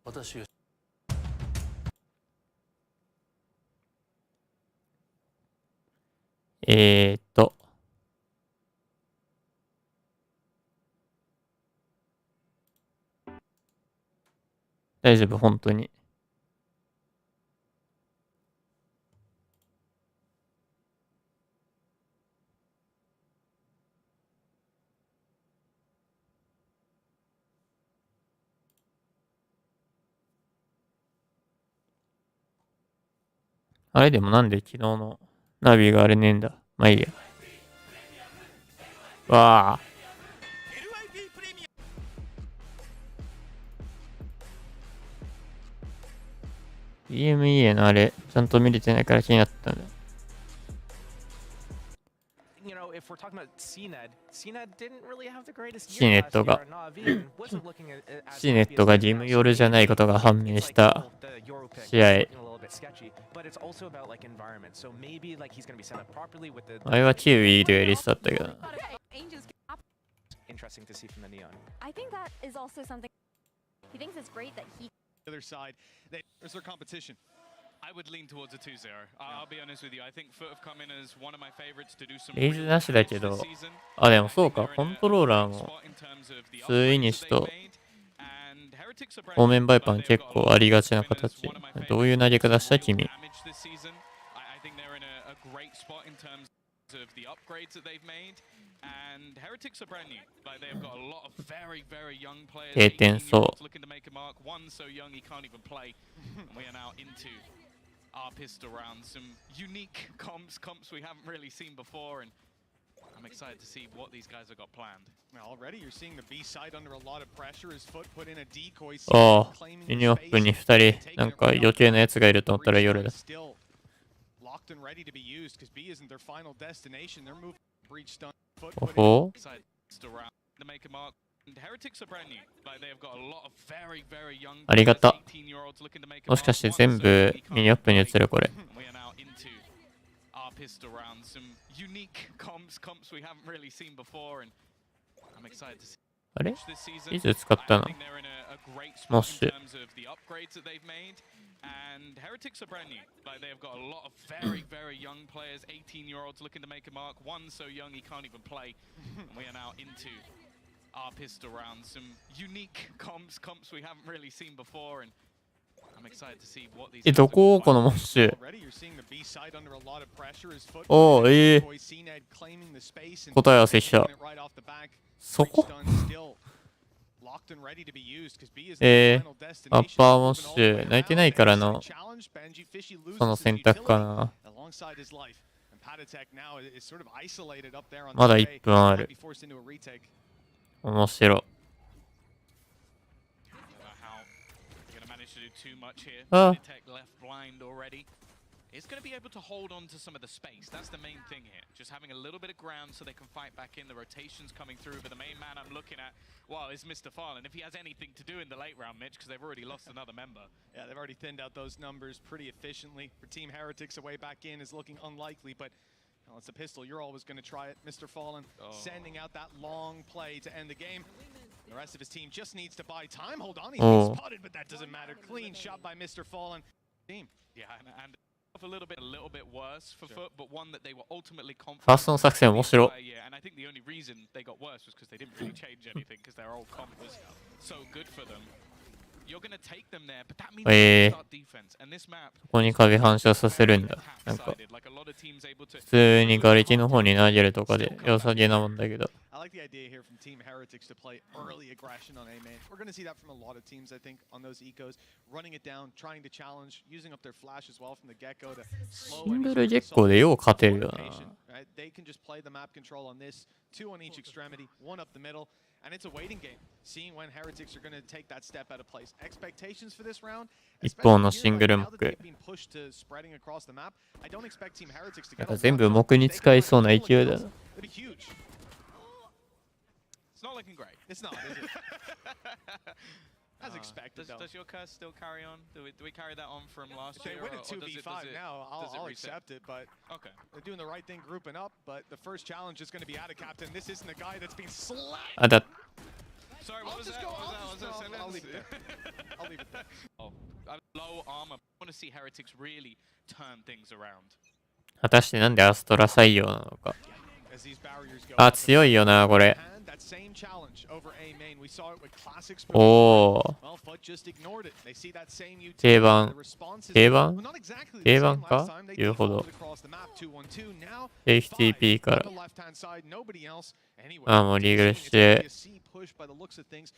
私がえーっと。大丈夫、本当に。あれでもなんで昨日のナビがあれねえんだ。まあいいや。わあ。EMEA のあれ、ちゃんと見れてないから気になったんだ。You know, if we're talking about CNED, CNED didn't really have the greatest CNED year last year. が Navi wasn't looking as シネットがリムヨルじゃないことが判明した試合。 a little bit sketchy, but it's also about like environment. So maybe like he's going to be set up properly with the あれはキウイでやりそうだったけどな。 Angels. interesting to see from the Neon. I think that is also something. He thinks it's great that he Other side, there's their competition. I would lean towards a 2-0. I'll be honest with you. I think Foot have come in as one of my favorites to do some レイズなしだけど、あ、でもそうか、コントローラーも、普通イニシと、方面バイパー結構ありがちな形。どういう投げ方した君？ I think they're in a great spot in terms of the upgrades that they've made. And Heretics are brand new. Like they've got a lot of very, very young players. 経験そう。 Looking to make a mark. One so young he can't even play. And we are now into our pistol round. Some unique comps we haven't really seen before. And I'm excited to see what these guys have got planned. Already you're seeing the B side under a lot of pressure as Foot put in a decoy. ああ、ユニオップに2人、なんか余計なやつがいると思ったら夜だ。 Still locked and ready to be used because B isn't their final destination. They're moving breach stun. Foot お put in ほ Excited pistol round to make a mark. And Heretics are brand new. Like they've got a lot of very, very young ありがた。 18-year-olds looking to make a もしかして mark. 全部ミニオップに移るこれ。 We are now into our pistol round. Some unique comps we haven't really seen before, and I'm excited to see あれ this season. いつ使った I の think they're in a great も spot し in terms of the upgrades that they've made. And Heretics are brand new. Like they've got a lot of very, very young players, 18-year-olds looking to make a mark. One so young he can't even play. And we are now into our pistol round. Some unique comps we haven't really seen before, and I'm excited to see what these え、 guys ど have こ got この planned. モッシュ。 Already you're seeing the B side under a lot of pressure as Foot お put ー、 in a え decoy. CNED claiming the space and 答え合わせした。 taking it right off the back. そこ Breach stun still locked and ready to be used because B is え the final ア destination. ッパーモッ Moving シ all the way ュ、泣いて around. ないから They の challenge. Benji Fishy loses その his 選択か utility な。 alongside his life. And Patatek now is sort of isolated up there on まだ the 1分ある。 be forced into a retake. 面白い。 Don't know how they're gonna manage to do too much here. Ah. Tech left blind already. It's going to be able to hold on to some of the space. That's the main thing here. Just having a little bit of ground so they can fight back in. The rotations coming through. But the main man I'm looking at, well, is Mr. Farland. If he has anything to do in the late round, Mitch, because they've already lost another member. Yeah, they've already thinned out those numbers pretty efficiently. For Team Heretics, a way back in is looking unlikely, but well, it's a pistol. You're always going to try it. Mr. Fallen sending out that long play to end the game. The rest of his team just needs to buy time. Hold on, he's been spotted, but that doesn't matter. Clean shot by Mr. Fallen. Team. Yeah, and a little bit worse for Foot, but one that they were ultimately ファー confident. ストの作戦面白い。 Yeah, and I think the only reason they got worse was because they didn't really change anything because their old comp was so good for them. You're going to take them there, but that means they start defense. And this map, ここに壁反射させるんだ。なんか、 like a lot of teams able to 普通に瓦礫の方に投げるとかで良さげなもんだけど。 I like the idea here from Team Heretics to play early aggression on A main. We're going to see that from a lot of teams, I think, on those ecos. Running it down, trying to challenge, using up their flash as well from the get-go to slow シングル月光でよう勝てるよな。 right? They can just play the map control on this, 2 on each extremity, 1 up the middle, and it's a waiting game. Seeing when Heretics are going to take that step out of place. Expectations for this round, 一方の especially シングル here, モ now that ック。 they've been pushed to spreading across the map, I don't expect Team Heretics to なん get か a 全部 lot 木に使いそうな勢いだな。 That'd be huge. it's not looking great. It's not, is it? As expected, though. Does your curse still carry on? Do we carry that on from last They year? win or a does 2v5 now. I'll reset? accept it, but Okay. they're doing the right thing grouping up. But the first challenge is going to be out of captain. This isn't a guy that's been slapped. あ、だ、 Sorry, what I'll was just that? go. What was that? I'll Was that leave it sentence? there. I'll leave it there. Oh, low armor. I want to see Heretics really turn things around. 果たしてなんでアストラ採用なのか。 As these barriers go あ、 up, 強いよな、これ。 and that same challenge over A main. We saw it with classics. おー。 Well, Foot just ignored it. They see that same utility. 定番。 The response is 定番 well, not exactly the 定 same 番 last か time. They 言うほど。 defaulted across the map 2-1-2. Now HTP か on ら。 the left-hand side, nobody else anywhere. あ、もうリーグルし It's gonna て be a C push by the looks of things.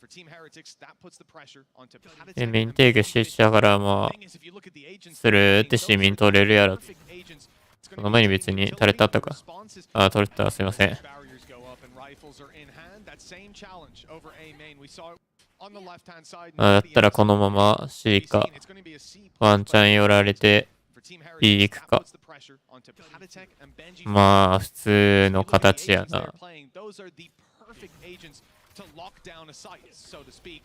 For Team Heretics, that puts the pressure onto で、 Patatek メイン and テイクしてきたから、まあ、 thing is, if you look at the agents, するって市民取れるやろ。 perfect agents. It's そ gonna の be 前に taking 別に utility, 垂れたった the か。 responses あ、取れた、すいません。 barriers go up and rifles are in hand. That same challenge over A main. We saw it on the left-hand side. あ、だったらこのまま C か、 It's gonna be a C ワンチャン寄られて、 for Team Heretics. B 行く That か。 puts the pressure onto Patatek and Benji. まあ、普通の If you look at the 形や agents they're な。 playing, those are the perfect agents to lock down a site, so to speak.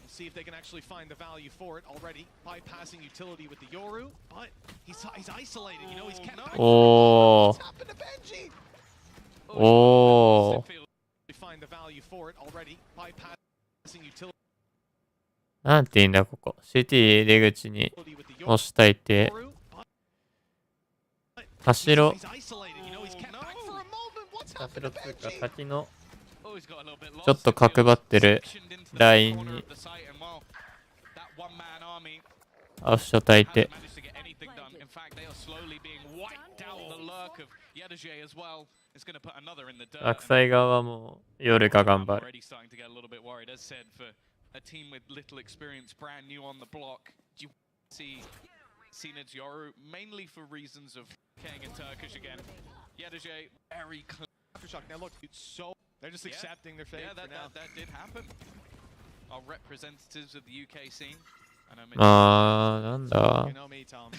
We'll see if they can actually find the value for it already. Bypassing utility with the Yoru, but he's isolated. You know, he's kept back. お What's happened to Benji? ー。おー。 They find the value for it already. Bypassing utility なんて言うんだ、ここ。CT 出口に with the 押したいて、 Yoru, but 走ろ he's isolated. You know, he's kept back for a moment. What's 走 happened ろ to つうか、 Benji? 先の Oh, he's got a little bit lost. ちょっと角張ってる Sectioned into the ライン corner に of the site, and well, that one-man army 足を焚い hasn't て、 managed to get anything done. In fact, they are slowly being wiped out. The lurk of Yadajay as well is going to put another in the dirt. 悪サイ側はもう夜が頑張 I'm る。 already starting to get a little bit worried. As said, for a team with little experience, brand new on the block, do you see Sined's Yoru mainly for reasons of King and Turkish again? Yadajay very clear. Aftershock. Now look, it's so they're just Yeah. accepting their fate Yeah, for now. that did happen. Our representatives of the UK scene. And I mean, まあ、なんだ You。know me, Tom.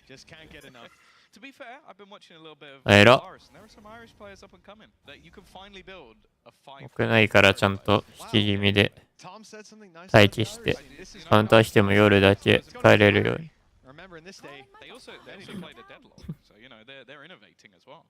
Just can't get enough. to be fair, I've been watching a little bit of えら Polaris, and there are some Irish players up and coming that you can finally build a 5. 僕ないからちゃんと引き気味で Tom said something nice. 待機して、カウンターしても夜だけ帰れるように。 Remember in this day, They also played a deadlock, so you know they're innovating as well.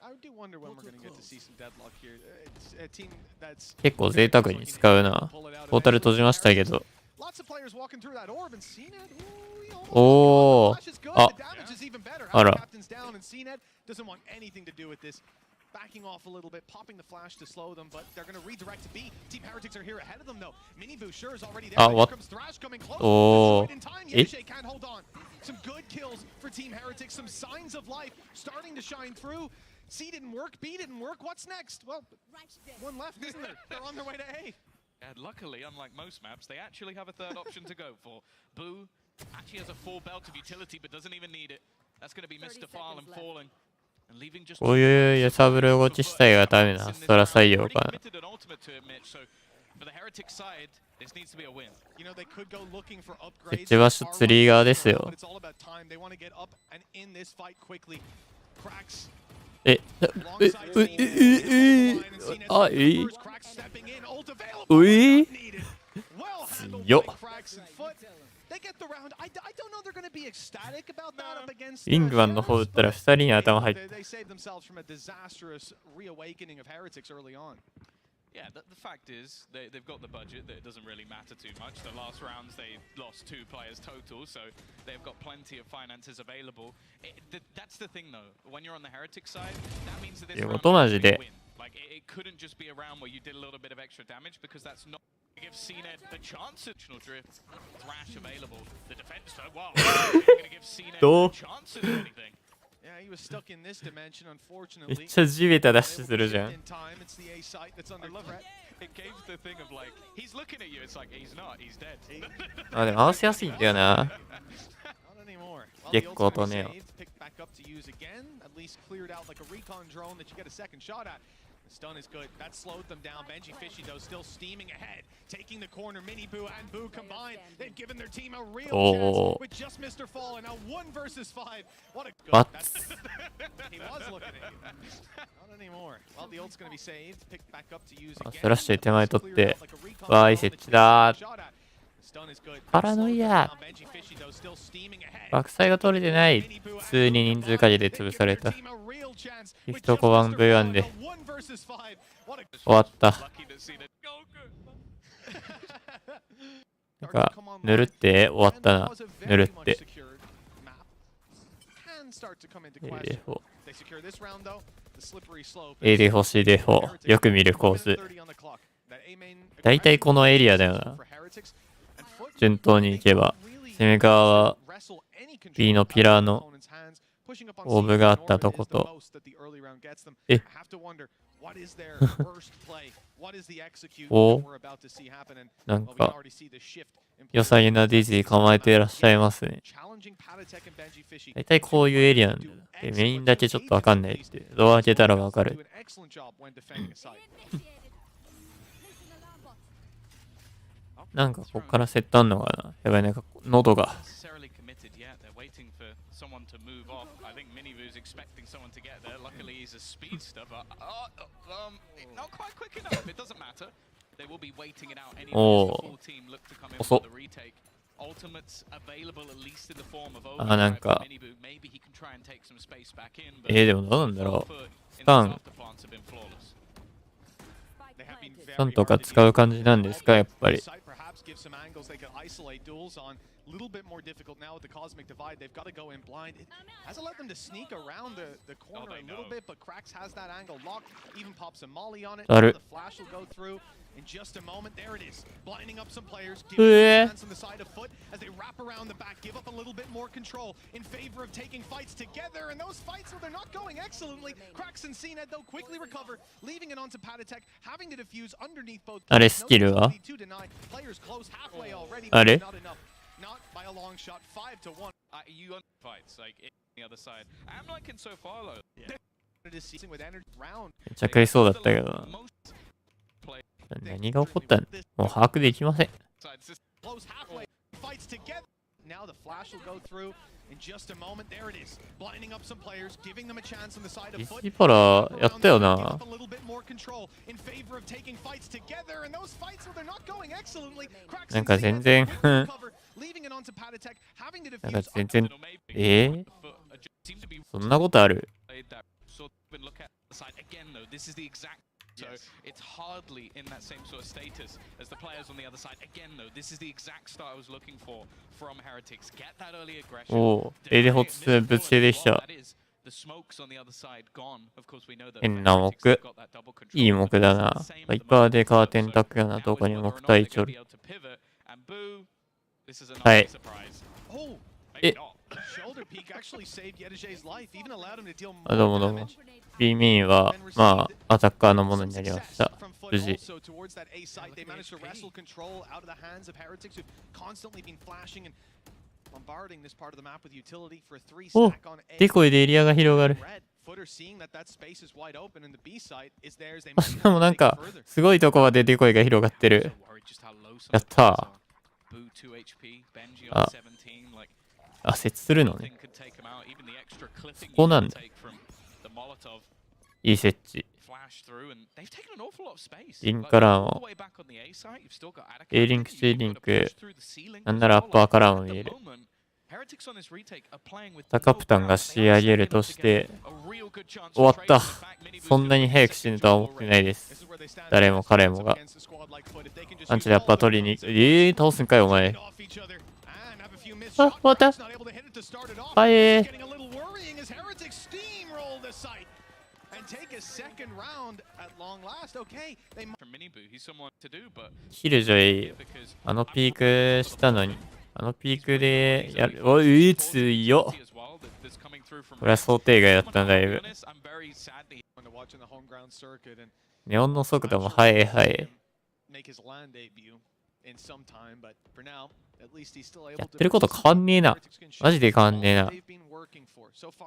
I do wonder when we're going to get to see some deadlock here. It's a team that's 結構贅沢に使うな。ポータル閉じましたけど。 lots of players walking through that orb and CNED. Ooh, he almost お got it. The flash is good. ー。あ The damage is even better. あら。 Captain's down and CNED doesn't want anything to do with this. Backing off a little bit, popping the flash to slow them, but they're going to redirect to B. Team Heretics are here ahead of them though. Miniboo sure is already there. Ah, Here what? comes Thrash coming close. Oh. Just right in time. Eh? Yadajay can't hold on. Some good kills for Team Heretics. Some signs of life starting to shine through. C didn't work, B didn't work. What's next? Well, one left, isn't there? They're on their way to A. And luckily, unlike most maps, they actually have a third option to go for. Boo actually has a full belt of utility, but doesn't even need it. That's going to be Mr. Fallen falling. And leaving just こういう揺さぶる動き自体がダメな。そら採用かな。 For the Heretic side, this needs to be a win. You know, they could go looking for 設 upgrades. 置場所ツリー側ですよ。 But it's all about time. They want to get up and in this fight quickly. Cracks. え、あ、Cracks stepping in. Ult available. Well handled by Cracks and Foot. They get the round. I don't know they're going to be ecstatic about that up against リングマンの方打ったら2人に頭入って。 They saved themselves from a disastrous reawakening of Heretics early on. Yeah, the fact is, they've got the budget that it doesn't really matter too much. The last rounds, they lost 2 players total, so they've got plenty of finances available. That's the thing, though. When you're on the Heretic side, that means that this round is a win. Like, it couldn't just be a round where you did a little bit of extra damage, because that's not going to give CNED the chance. Additional drift, Thrash available. The defense, though, wow, going to give CNED the chance of anything. Yeah, he was stuck in this dimension, め unfortunately. っちゃ地べたダッシュするじゃん。 In time, it's the A site that's under threat. It gave the thing of like, he's looking at you, it's like, he's not, he's dead. あ、でも合わせやすいんだよな。 Not anymore. Well, the 結 ult's 構 gonna とね。 be saved, picked back up to use again. At least cleared out like a recon drone that you get a second shot at. The stun is good. That slowed them down. Benji Fishy, though, still steaming ahead. Taking the corner. Mini Boo and Boo combined. They've given their team a real chance with just Mr. Fall and now 1 versus 5. What a good... What? He was looking at you. Not anymore. Well, the ult's going to be saved. Picked back up to use again. スラッシュで手前取って。わーい、設置だー。 パラノイア。バックサイが取れてない。普通に人数限りで潰された。ギフト5 1V1 で終わった。なんか、ぬるって終わったな。ぬるって。AD 欲しいデフォ。よく見るコース。だいたいこのエリアだよな。順当に行けば。攻め側は B のピラーのオーブがあったとこと。えおなんか良さげなディジー構えていらっしゃいますね。だいたいこういうエリアなんだよ。でメインだけちょっとわかんないって。ドア開けたらわかる。なんかこっからセットあんのかな。やばい、なんか喉が。Someone to move off. I think Minivu's expecting someone to get there. Luckily, he's a speedster, but not quite quick enough. It doesn't matter. They will be waiting it out anyway. The full team look to come in for the retake. Ultimates available at least in the form of Minivu. Maybe he can try and take some space back in. But でもどうなんだろう。スタンとか使う感じなんですか、やっぱり。little bit more difficult now with the cosmic divide. They've got to go in blind. It has allowed them to sneak around the corner a little bit, but Cracks has that angle locked. Even pops a molly on it. The flash will go through in just a moment. There it is, blinding up some players, giving them a chance on the side of Foot as they wrap around the back, give up a little bit more control in favor of taking fights together. And those fights, well, they're not going excellently. Cracks and CNED though quickly recover, leaving it onto Patatek, having to defuse underneath both. あれスキルは？ Players close halfway already, あれ？ not enough. Not by a long shot, 5 to 1. You on fights like in the other side. I'm liking so far though. It is seizing with energy round. めっちゃ食いそうだったけどな。何が起こったん？もう把握できません。Close halfway, fights together. Now the flash will go through in just a moment. There it is, blinding up some players, giving them a chance on the side of Foot. ビパラやったよな。A little bit more control in favor of taking fights together, and those fights, well, they're not going excellently. なんか全然なんか全然そんなことある？So it's hardly in that same sort of status as the players on the other side. Again, though, this is the exact start I was looking for from Heretics. Get that early aggression. おお、エレホツぶちでした。変な目。いい目だな。バイパーでカーテンタックやな、どこに目対処理。はい。えあ、どうもどうも。B メインは、まあ、アタッカーのものになりました。無事。お、デコイでエリアが広がる。しかもなんか、すごいとこまでデコイが広がってる。やったー。あ、設置するのね。そこなんだ。いい設置。リンカラーも A リンク C リンク、なんならアッパーカラーも見える。ザカプタンが仕上げるとして終わった。そんなに早く死ぬとは思ってないです。誰も彼もがアンチでアッパー取りに行く。倒すんかいお前。あ、終わった。はい。キルジョイ、あのピークしたのに、あのピークでやる。おい、強っ。これは想定外だったんだいぶ。ネオンの速度も速い速い。やってること変わんねえな。マジで変わんねえな。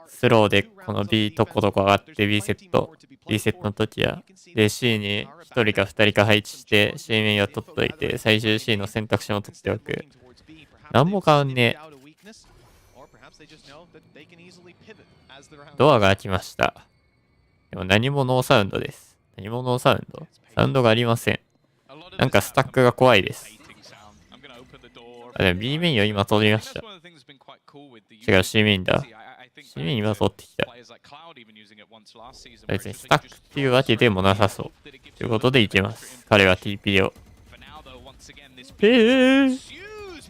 スローでこの B とことこ上がって B セットの時や。で C に1人か2人か配置して C 面を取っといて最終 C の選択肢も取っておく。なんも変わんねえ。ドアが開きました。でも何もノーサウンドです。何もノーサウンド。サウンドがありません。なんかスタックが怖いです。あ、でも B メインを今取りました。違う C メインだ。C メイン今取ってきた。別にスタックっていうわけでもなさそう。ということでいけます。彼は TP を。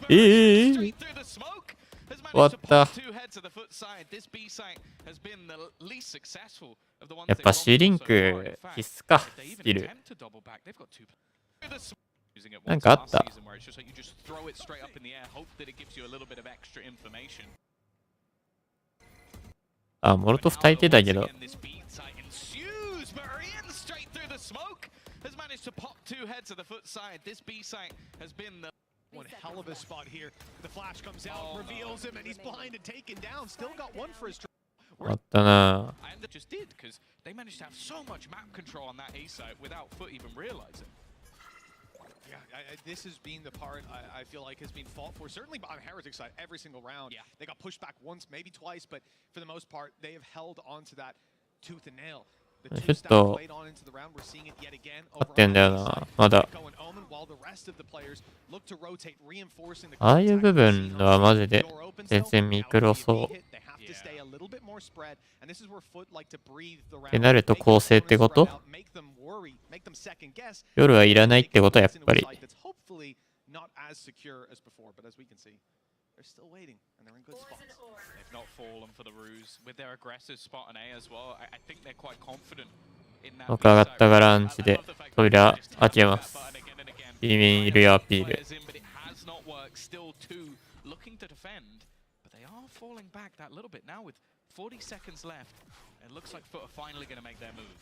終わった。やっぱ C リンク必須か、スキル。なんかあった。あ、モロトフ焚いてたけど。One hell of a spot here. The flash comes out, reveals him, and he's blind and taken down. Still got one for his. あったな。Just did because they managed to have so much map control on that A site without Foot even realizing. Yeah, this has been the part I feel like has been fought for, certainly on Heretic's side, every single round. Yeah. They got pushed back once, maybe twice, but for the most part, they have held onto that tooth and nail. ちょっと合ってんだよな、まだ。ああいう部分はマジで全然ミクロそう。ってなると構成ってこと？夜はいらないってことはやっぱり。They're still waiting, and they're in good spots. They've not fallen for the ruse. With their aggressive spot on A as well, I think they're quite confident in that. 僕上がったからアンチで扉開けます。B メインいるよアピール。Still two looking to defend, but they are falling back that little bit now with 40 seconds left. It looks like Foot are finally going to make their move.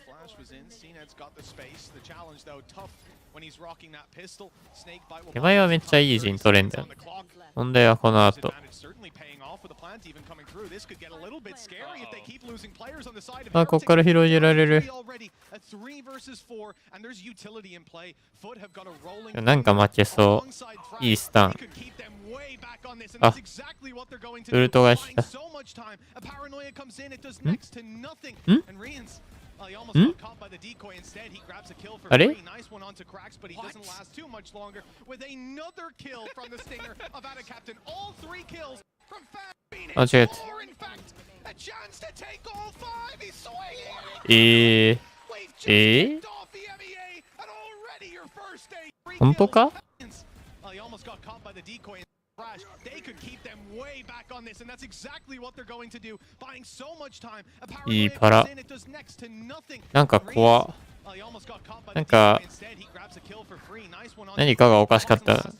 Flash was in. CNED's got the space. The challenge though tough when he's rocking that pistol. Snakebite will. 手前はめっちゃいい陣取れんだよ。問題はこの後。あ、こっから広げられる。なんか負けそう。いいスタン。あ、ウルトが来た。あれ？あ、違う。本当か？いいパラ。なんか怖っ。なんか何かがおかしかった。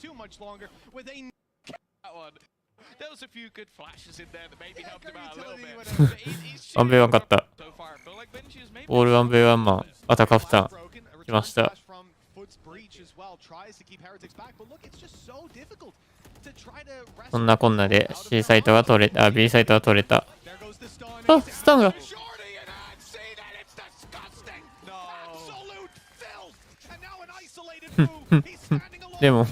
There was a few good flashes in there that maybe helped him out a little bit. ワンベイワン勝った。 So far, I feel like Benji is maybe オールワンベイワンマン、アタカフタン。来ました。そんなこんなで C サイトが取れた、B サイトが取れた。あ、スタンが。でも、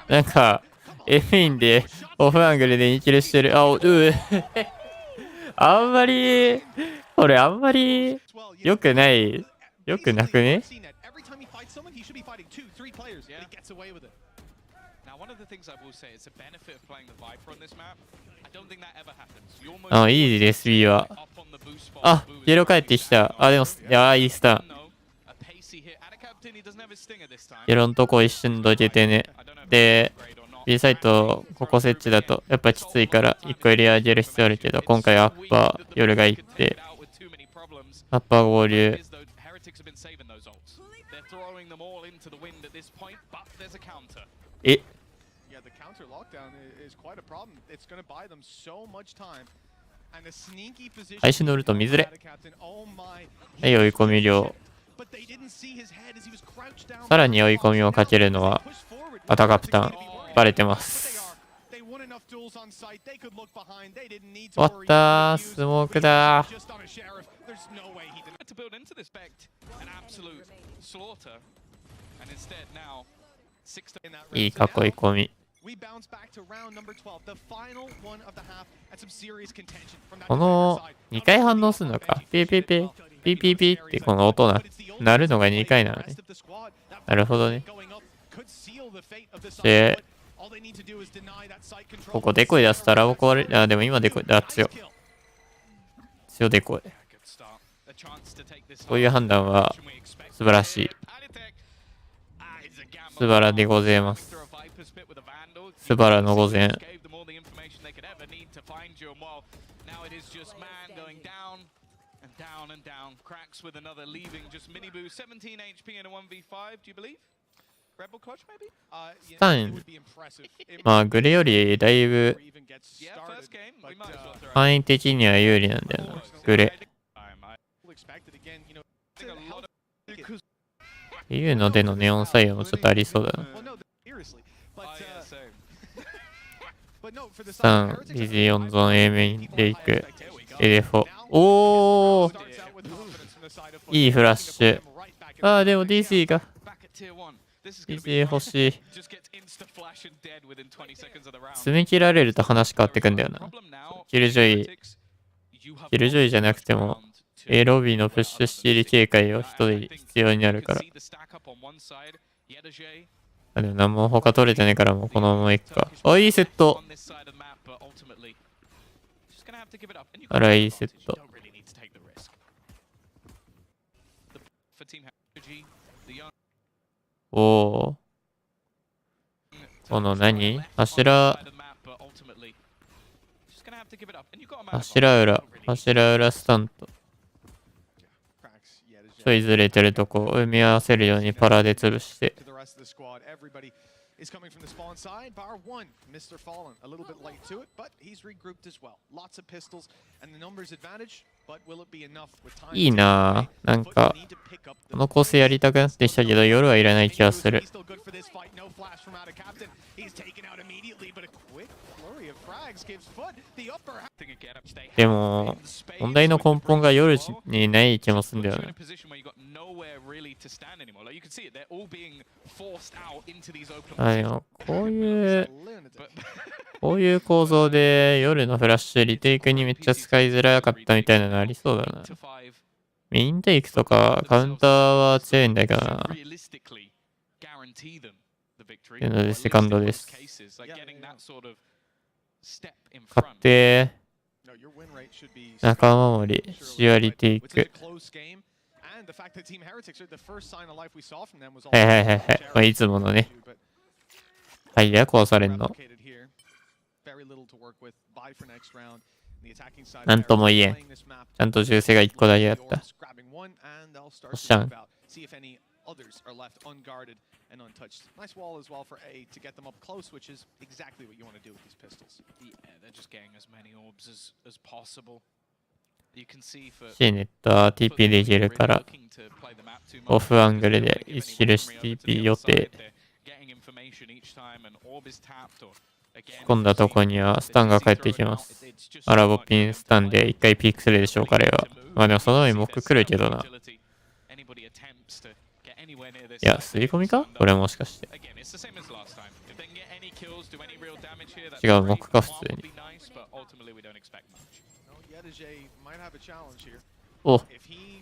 なんか、F インでオフアングルで2キルしてる。あ、あんまり、俺あんまり良くない。良くなくね？ あ、いいです、B は。あ、イエロー帰ってきた。あ、でも、いや、いいスタン。イエローのとこ一瞬どけてね。で、B サイト、ここ設置だと、やっぱきついから、1個エリア上げる必要あるけど、今回アッパー、夜が行って、アッパー合流。え？配信乗ると見づれ。はい、追い込み量。さらに追い込みをかけるのは、アタカプタン。バレてます。終わったー、スモークだー。いい囲い込み。この2回反応するのか。ピーピーピー、ピーピーピーってこの音鳴るのが2回なのね。なるほどね。で、ここデコイ出したら怒られる。あ、でも今デコイ、あ、強デコイ。こういう判断は素晴らしい。素晴らでございます。素晴らの午前。スタン、まあグレよりだいぶ範囲的には有利なんだよな、グレ。いうのでのネオン採用もちょっとありそうだな。スタン、リジ4ゾーン A メインで行く。エレフォ。おー、いいフラッシュ。あー、でも DC が。DC 欲しい。詰め切られると話変わってくんだよな。キルジョイじゃなくても、A ロビーのプッシュスチール警戒を一人必要になるから。あ、でも何も他取れてないからもうこのままいくか。あ、いいセット。あら、いいセット。おお。この何？柱裏スタント。ちょいずれてるとこを埋め合わせるようにパラで潰して。is coming from the spawn side. Bar 1, Mr. Fallen, a little bit late to it, but he's regrouped as well. Lots of pistols and the numbers advantage, but will it be enough with time? いいなぁ。なんか、この構成やりたくなってきたけど、夜はいらない気がする。でも、問題の根本が夜にない気もするんだよね。あ、でも、こういう構造で夜のフラッシュリテイクにめっちゃ使いづらかったみたいなのありそうだな。メインテイクとかカウンターは強いんだけどな。っていうのでセカンドです。勝って仲間守り、シアリテイク。はいはいはいはい。まあ、いつものね。はいや、壊されんの。なんとも言えん。ちゃんと銃声が1個だけだった。おっしゃん。others are left unguarded and untouched. Nice wall as well for A to get them up close, which is exactly what you want to do with these pistols. Yeah, they're just getting as many orbs as possible. You can see for シーネットは TP でいけるから、オフアングルで1印 TP 予定。込んだとこにはスタンが帰ってきます。アラボピンスタンで1回ピークするでしょう、彼は。まあでもその上にモック来るけどな。いや、吸い込みかこれもしかして。違う、モックか普通に。お、ス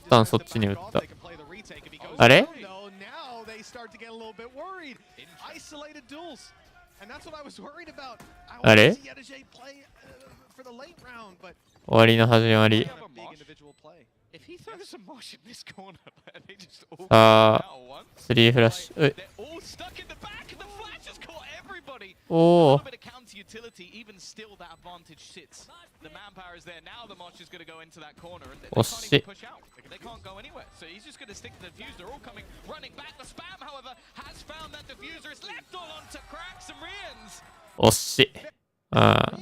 タンそっちに打った。あれあれ終わりの始まり。さあ、3フラッシュ。おお。惜しい。惜しい。ああ。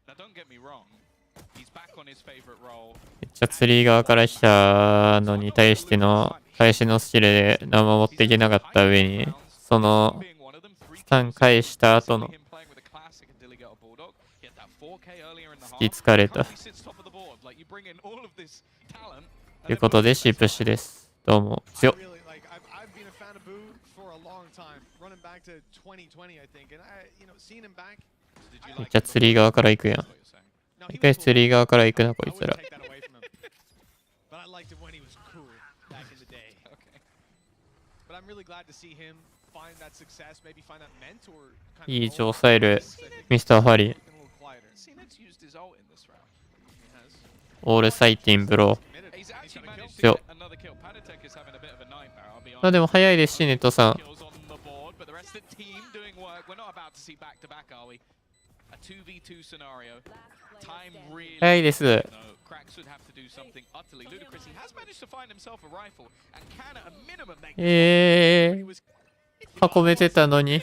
めっちゃツリー側から来たのに対しての返しのスキルで何も持っていけなかった上に、そのスタン返した後の突きつかれた。ということで C プッシュです。どうも強っ。めっちゃツリー側から行くやん。一回ツリー側から行くな、こいつら。いい位置を抑えるミスターファリー。オールサイティンブロー。強っ。まあでも早いですし、ネットさん。早いです。運べてたのに。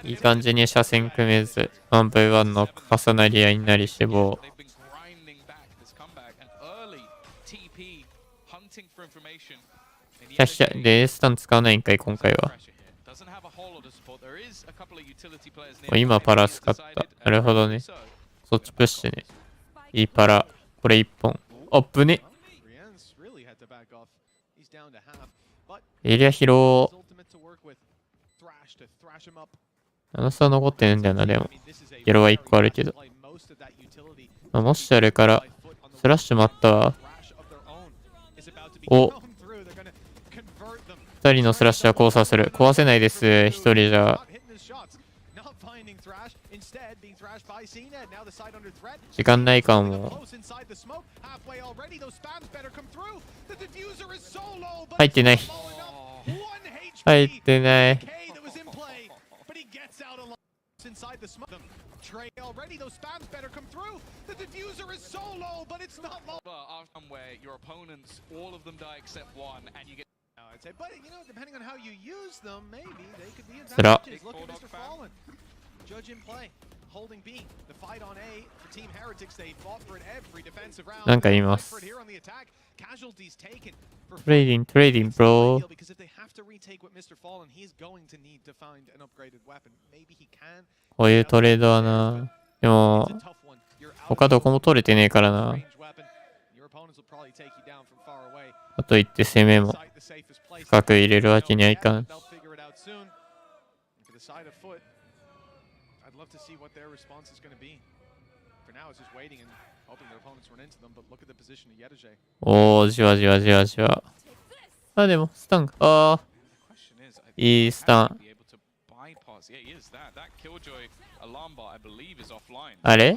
いい感じに車線組めず、1v1 の重なり合いになり死亡。で、スタン使わないんかい、今回は。今パラ使った。なるほどね。そっちプッシュね。いいパラ。これ1本。あっぶね。エリア広。7差残ってんだよな、でも。ゲロは1個あるけど。まあ、もしあれから、スラッシュもあったわ。お。2人のスラッシュは交差する。壊せないです、1人じゃ。時間ないかも。入ってない。入ってない。つら。なんか言います。トレーディング、ブロー。こういうトレードはな。でも、他どこも取れてねえからな。あといって攻めも深く入れるわけにはいかん。おー、じわじわじわじわ。あ、でも、スタン。あー。いいスタン。あれ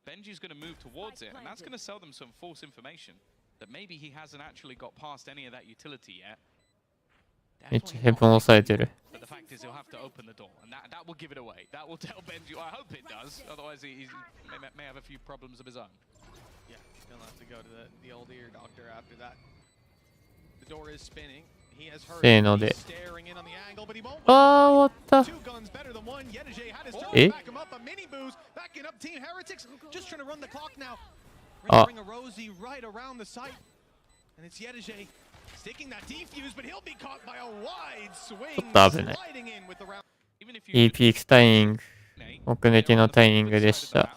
Benji's going to move towards it, and that's going to sell them some false information that maybe he hasn't actually got past any of that utility yet. めっちゃヘブン押さえてる。But the fact is, he'll have to open the door, and that will give it away. That will tell Benji. I hope it does. Otherwise, he may have a few problems of his own. Yeah, he'll have to go to the old ear doctor after that. The door is spinning. He has heard. せーので。 Staring in on the angle, but he won't. あー、終わった。 Two guns better than one. Yedege had his turn Eh? to back him up. A mini boost backing up Team Heretics. Just trying to run the clock now. Ah. Bring a Rosie right around the site, and it's Yedege sticking that defuse, but he'll be caught by a wide swing. ちょっと危ない。 Sliding in with the round. Even if いい you ピークタイミング。奥抜きのタイミングでした。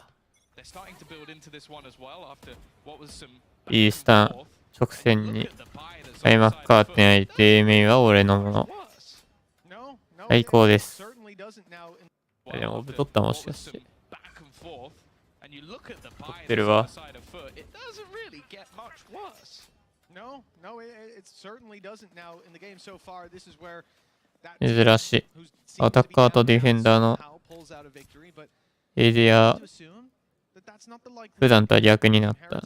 they're starting to build into this one as well after what was some いいスタン、直線に。開幕カーテン相手メインは俺のもの。最高です。でも、オブ取ったもしかして。取ってるわ。 珍しい。アタッカーとディフェンダーのエリア、普段とは逆になった。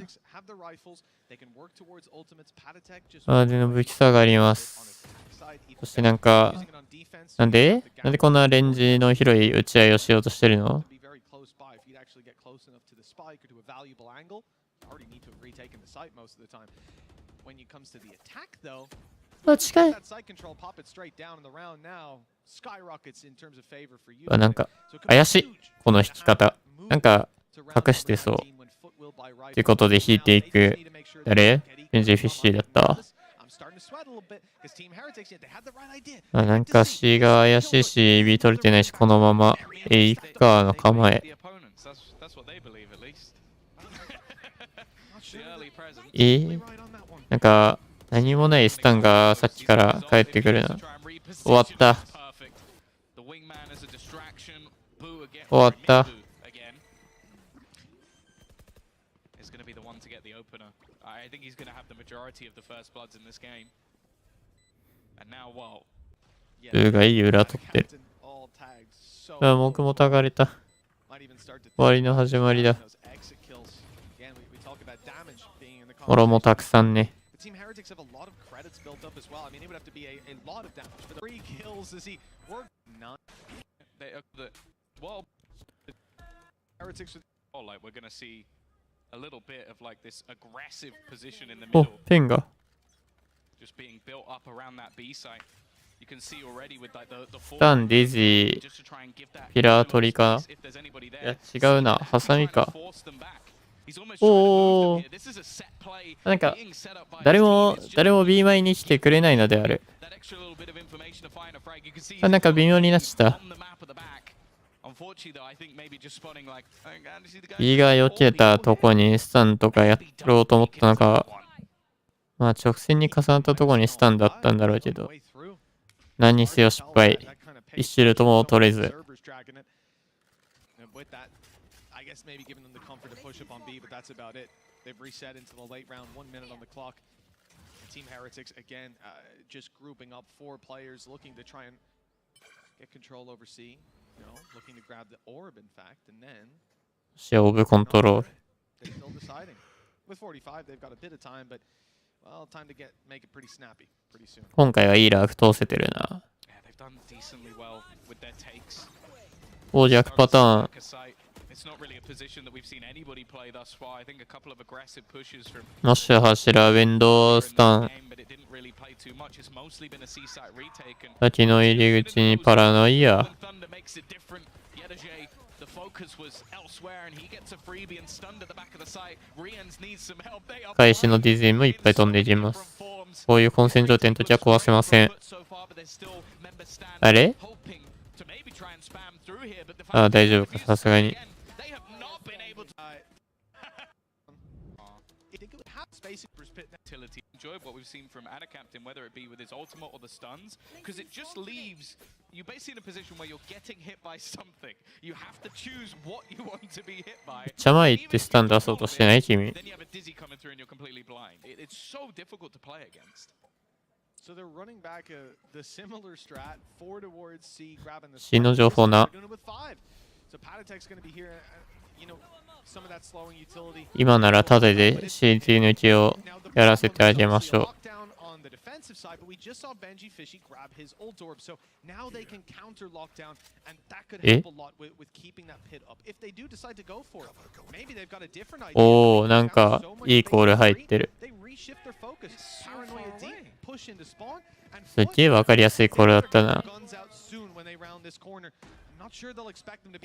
あでの武器差があります。そしてなんでこんなレンジの広い打ち合いをしようとしてるの？あ、近い。あ、なんか怪しい。この引き方。なんか隠してそう。ってことで引いていく。誰？ベンジーフィッシーだった。あ、なんか C が怪しいし、B 取れてないし、このまま A 行くかの構え。なんか何もないスタンがさっきから帰ってくるな。終わった。終わった。ブーがいい裏取ってる。あ、僕もたがれた。終わりの始まりだ。モロもたくさんね。Team Heretics have a lot of credits built up as well. I mean, it would have to be a lot of damage. But 3 kills as he worked. Well, Heretics with like we're gonna see a little bit of like this aggressive position in the middle. ペンが just being built up around that B site. You can see already with like the スタン、ディジー、ピラー取りかな。いや、違うな。ハサミか。おお、なんか誰も B 前に来てくれないのである。あ、なんか微妙になっちゃった。B が避けたとこにスタンとかやろうと思ったのか、まあ直線に重なったとこにスタンだったんだろうけど、何にせよ失敗。一シールとも取れず。I guess maybe giving them the comfort to push up on B, but that's about it. They've reset into the late round, 1 minute on the clock. Team Heretics, again, just grouping up 4 players, looking to try and get control over C. You know, looking to grab the orb, in fact, and then... オブコントロール。They're still deciding. With 45, they've got a bit of time, but, well, time to make it pretty snappy, pretty soon. 今回はいいラーク通せてるな。お、逆パターン。もし柱、ウェンドスタン。先の入り口にパラノイア。開始のディズニーもいっぱい飛んでいきます。こういう混戦状態の時は壊せません。あれ？あ、大丈夫か、さすがに。Enjoyed what we've seen from Ada Captain, whether it be with his ultimate or the stuns, because it just leaves you basically in a position where you're getting hit by something. You have to choose what you want to be hit by. めっちゃ前行ってスタン出そうとしてない君。 Then you have a dizzy coming through and you're completely blind. It's so difficult to play against. So they're running back the similar strat, 4 towards C, grabbing the. C の情報な。So Patatech's going to be here. 今ならタダで CT 抜きをやらせてあげましょう。え？おー、なんかいいコール入ってる。すっげえわかりやすいコールだったな。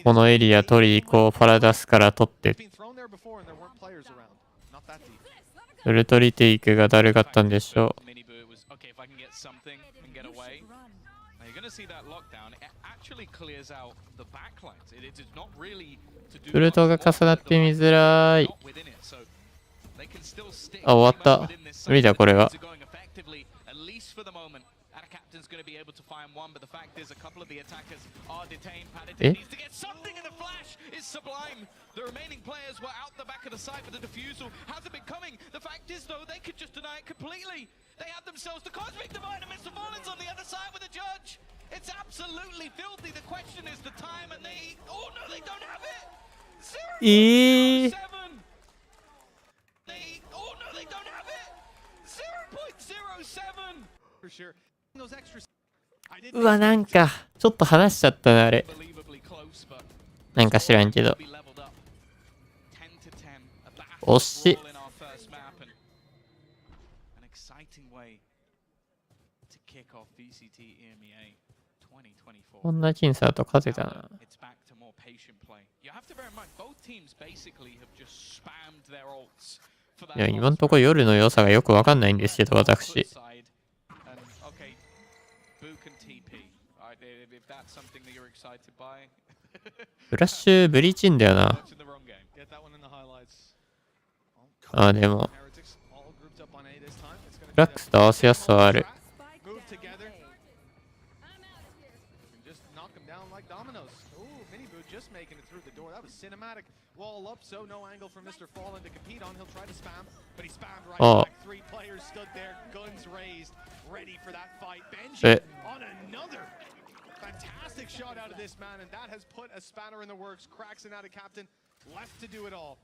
このエリア取り行こう、パラダスから取って。ウルトリテイクがだるかったんでしょう。ウルトが重なって見づらい。あ、終わった。無理だ、これは。え？The remaining players were out the back of the site, but the defusal hasn't been coming. The fact is, though, they could just deny it completely. They had themselves the Cosmic Divine and Mr. Fallen's on the other side with a judge. It's absolutely filthy. The question is the time, and they... Oh, no, they don't have it! 0.07! Oh, no, they don't have it! 0.07! For sure. Those extras... うわ、なんか、ちょっと話しちゃったな、あれ。なんか知らんけど。惜しい。こんな僅差だと勝てたな。いや、今んとこ夜の良さがよくわかんないんですけど、私。フラッシュブリーチんだよな。あ、でもフラックスと合わせやすさはある。ああ。え。Fantastic shot out of this man, and that has put a spanner in the works. Cracks and out of captain, left to do it all.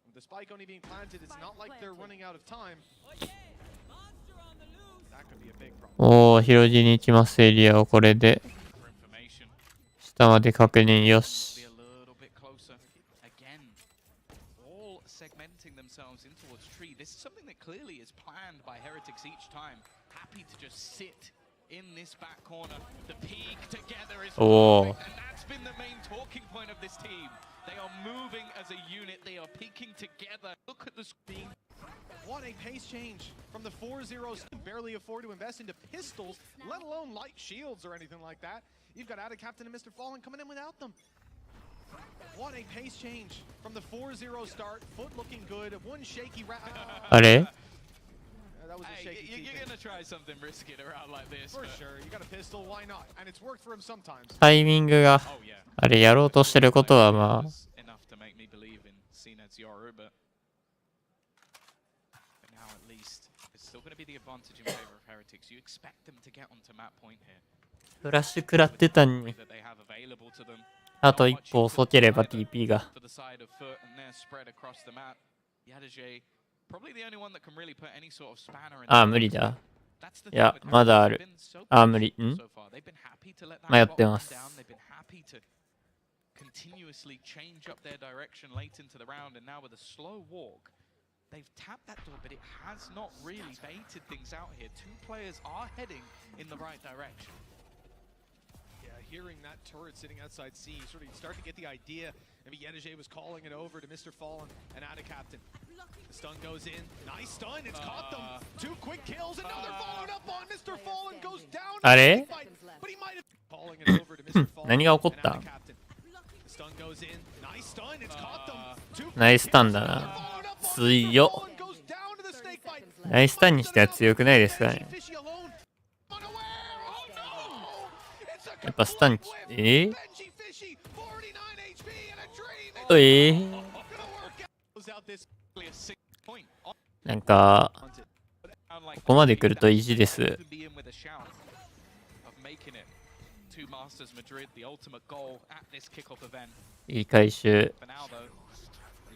With the spike only being planted, it's not like they're running out of time. That could be a big problem. おー、広げに行きます、エリアをこれで。下まで確認、よし。In this back corner, the peak together is oh. And that's been the main talking point of this team. They are moving as a unit, they are peaking together. Look at the screen. What a pace change from the 4-0s. Barely afford to invest into pistols, let alone light shields or anything like that. You've got Ada Captain and Mr. Fallen coming in without them. What a pace change from the 4-0 start. Foot looking good. One shaky round. Hey, you're gonna try something risky around like this. For sure, you got a pistol, why not? And it's worked for him sometimes. タイミングがあれやろうとしてることはまあ。フラッシュ食らってたんに。あと一歩遅ければ TP が。ああ、無理だ。いや、まだある。ああ、無理。ん？迷ってます。They've tapped that door, but it has not really baited things out here. Two players are heading in the right direction. Yeah, hearing that turret sitting outside C, sort of start to get the idea. Maybe Yedege was calling it over to Mr. Fallen and Ada Captain. The stun goes in. Nice stun. It's caught them. Two quick kills. And now they're following up on Mr. Fallen. Goes down. あれ？ But he might have calling it over to Mr. Fallen. 何が起こった？ The stun goes in. Nice stun. It's caught them. ナイスタンだな。強っ。ナイスタンにしては強くないですかね。やっぱスタン、なんかここまで来ると意地です。to Masters Madrid, the ultimate goal at this kickoff event. いい回収。 For now, though,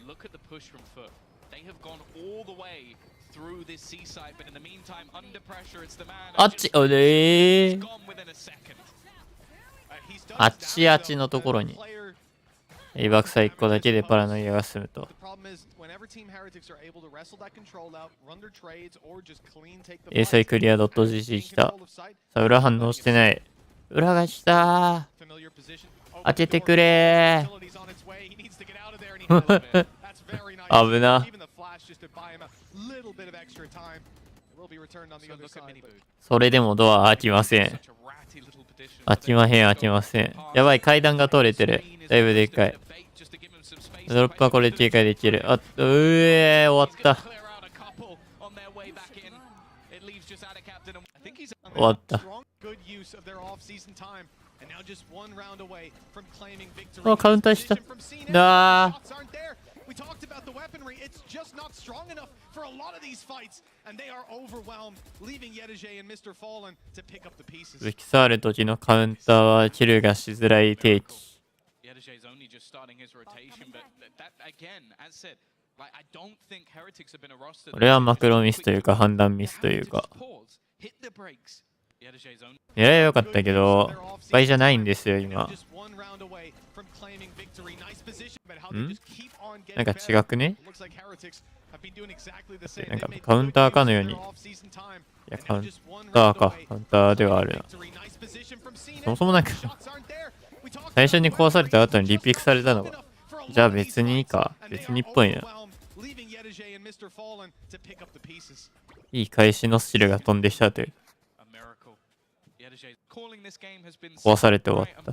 look at the push from Foot. They have gone all the way through this seaside, but in the meantime, under pressure, it's the man. あっち、おれー。 Gone within a second. あっちあっちのところに。エイバックス1個だけでパラノイアが進むと。英才クリア .gg 来た。さあ、裏反応してない。裏が来たー。当ててくれー。危な。それでもドア開きません。開きまへん、開きません。やばい、階段が通れてる。だいぶでっかい。ドロップはこれ警戒できる。あっと、終わった。終わった。あ、カウンターした。だー。We talked about the weaponry. It's just not strong enough for a lot of these fights, and they are overwhelmed, leaving Yedege and Mr. Fallen to pick up the pieces. 武器触る時のカウンターはキルがしづらい定期。Yedege's only just starting his rotation, but that again, as said, like I don't think Heretics have been a roster. 俺はマクロミスというか判断ミスというか。狙えばよかったけど、倍じゃないんですよ、今。なんか違くね？なんかカウンターかのように。いや、カウンターか。カウンターではあるな。そもそもなんか、最初に壊された後にリピックされたのが。じゃあ別にいいか。別にっぽいな。いい返しのスチルが飛んできたという。壊されて終わった。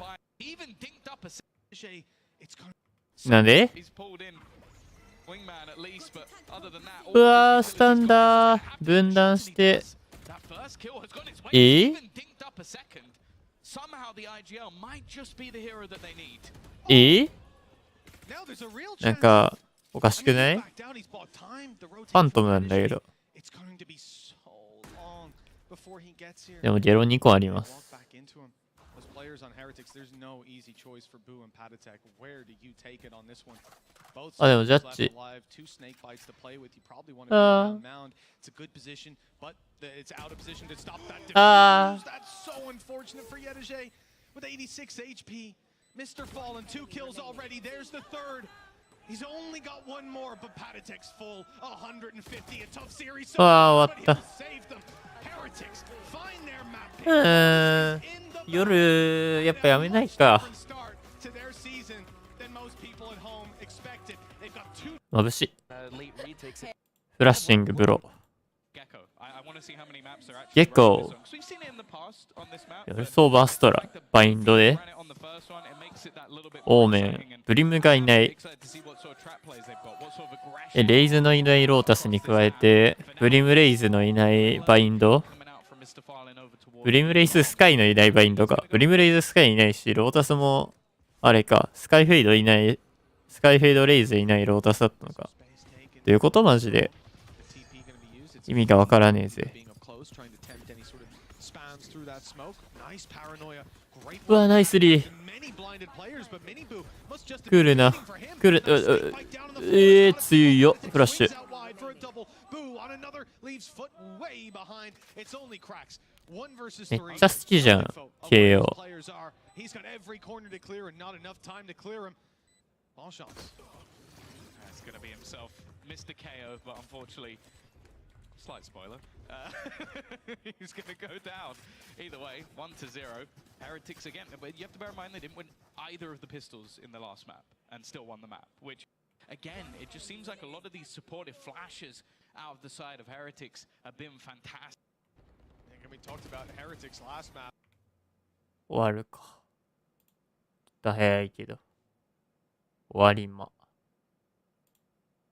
なんで？うわー、スタンダー分断して。なんか、おかしくない？ファントムなんだけど。でもゲロ2個あります。あ、でもジャッジ。Mr. Fallen, 2 kills already. There's the third. He's only got one more, but Patatek's full. 150, a tough series. So 終わった。 save them. Heretics find their map. 夜、やっぱやめないか。眩しい。フラッシングブロー。ゲッコー。予想バストラ。バインドで。オーメン。ブリムがいない。レイズのいないロータスに加えて、ブリムレイズのいないバインド。ブリムレイズスカイのいないバインドか。ブリムレイズスカイいないし、ロータスも、あれか。スカイフェイドいない、スカイフェイドレイズいないロータスだったのか。どういうことマジで。意味がわからねえぜ。うわ、ナイスリー。クールな。クール、強いよ、フラッシュ。めっちゃ好きじゃん、KO。Slight spoiler. He's going to go down. Either way, 1-0. Heretics again. But you have to bear in mind they didn't win either of the pistols in the last map and still won the map. Which, again, it just seems like a lot of these supportive flashes out of the side of Heretics have been fantastic. I think we talked about Heretics last map. 終わるか。ちょっと早いけど。終わりま。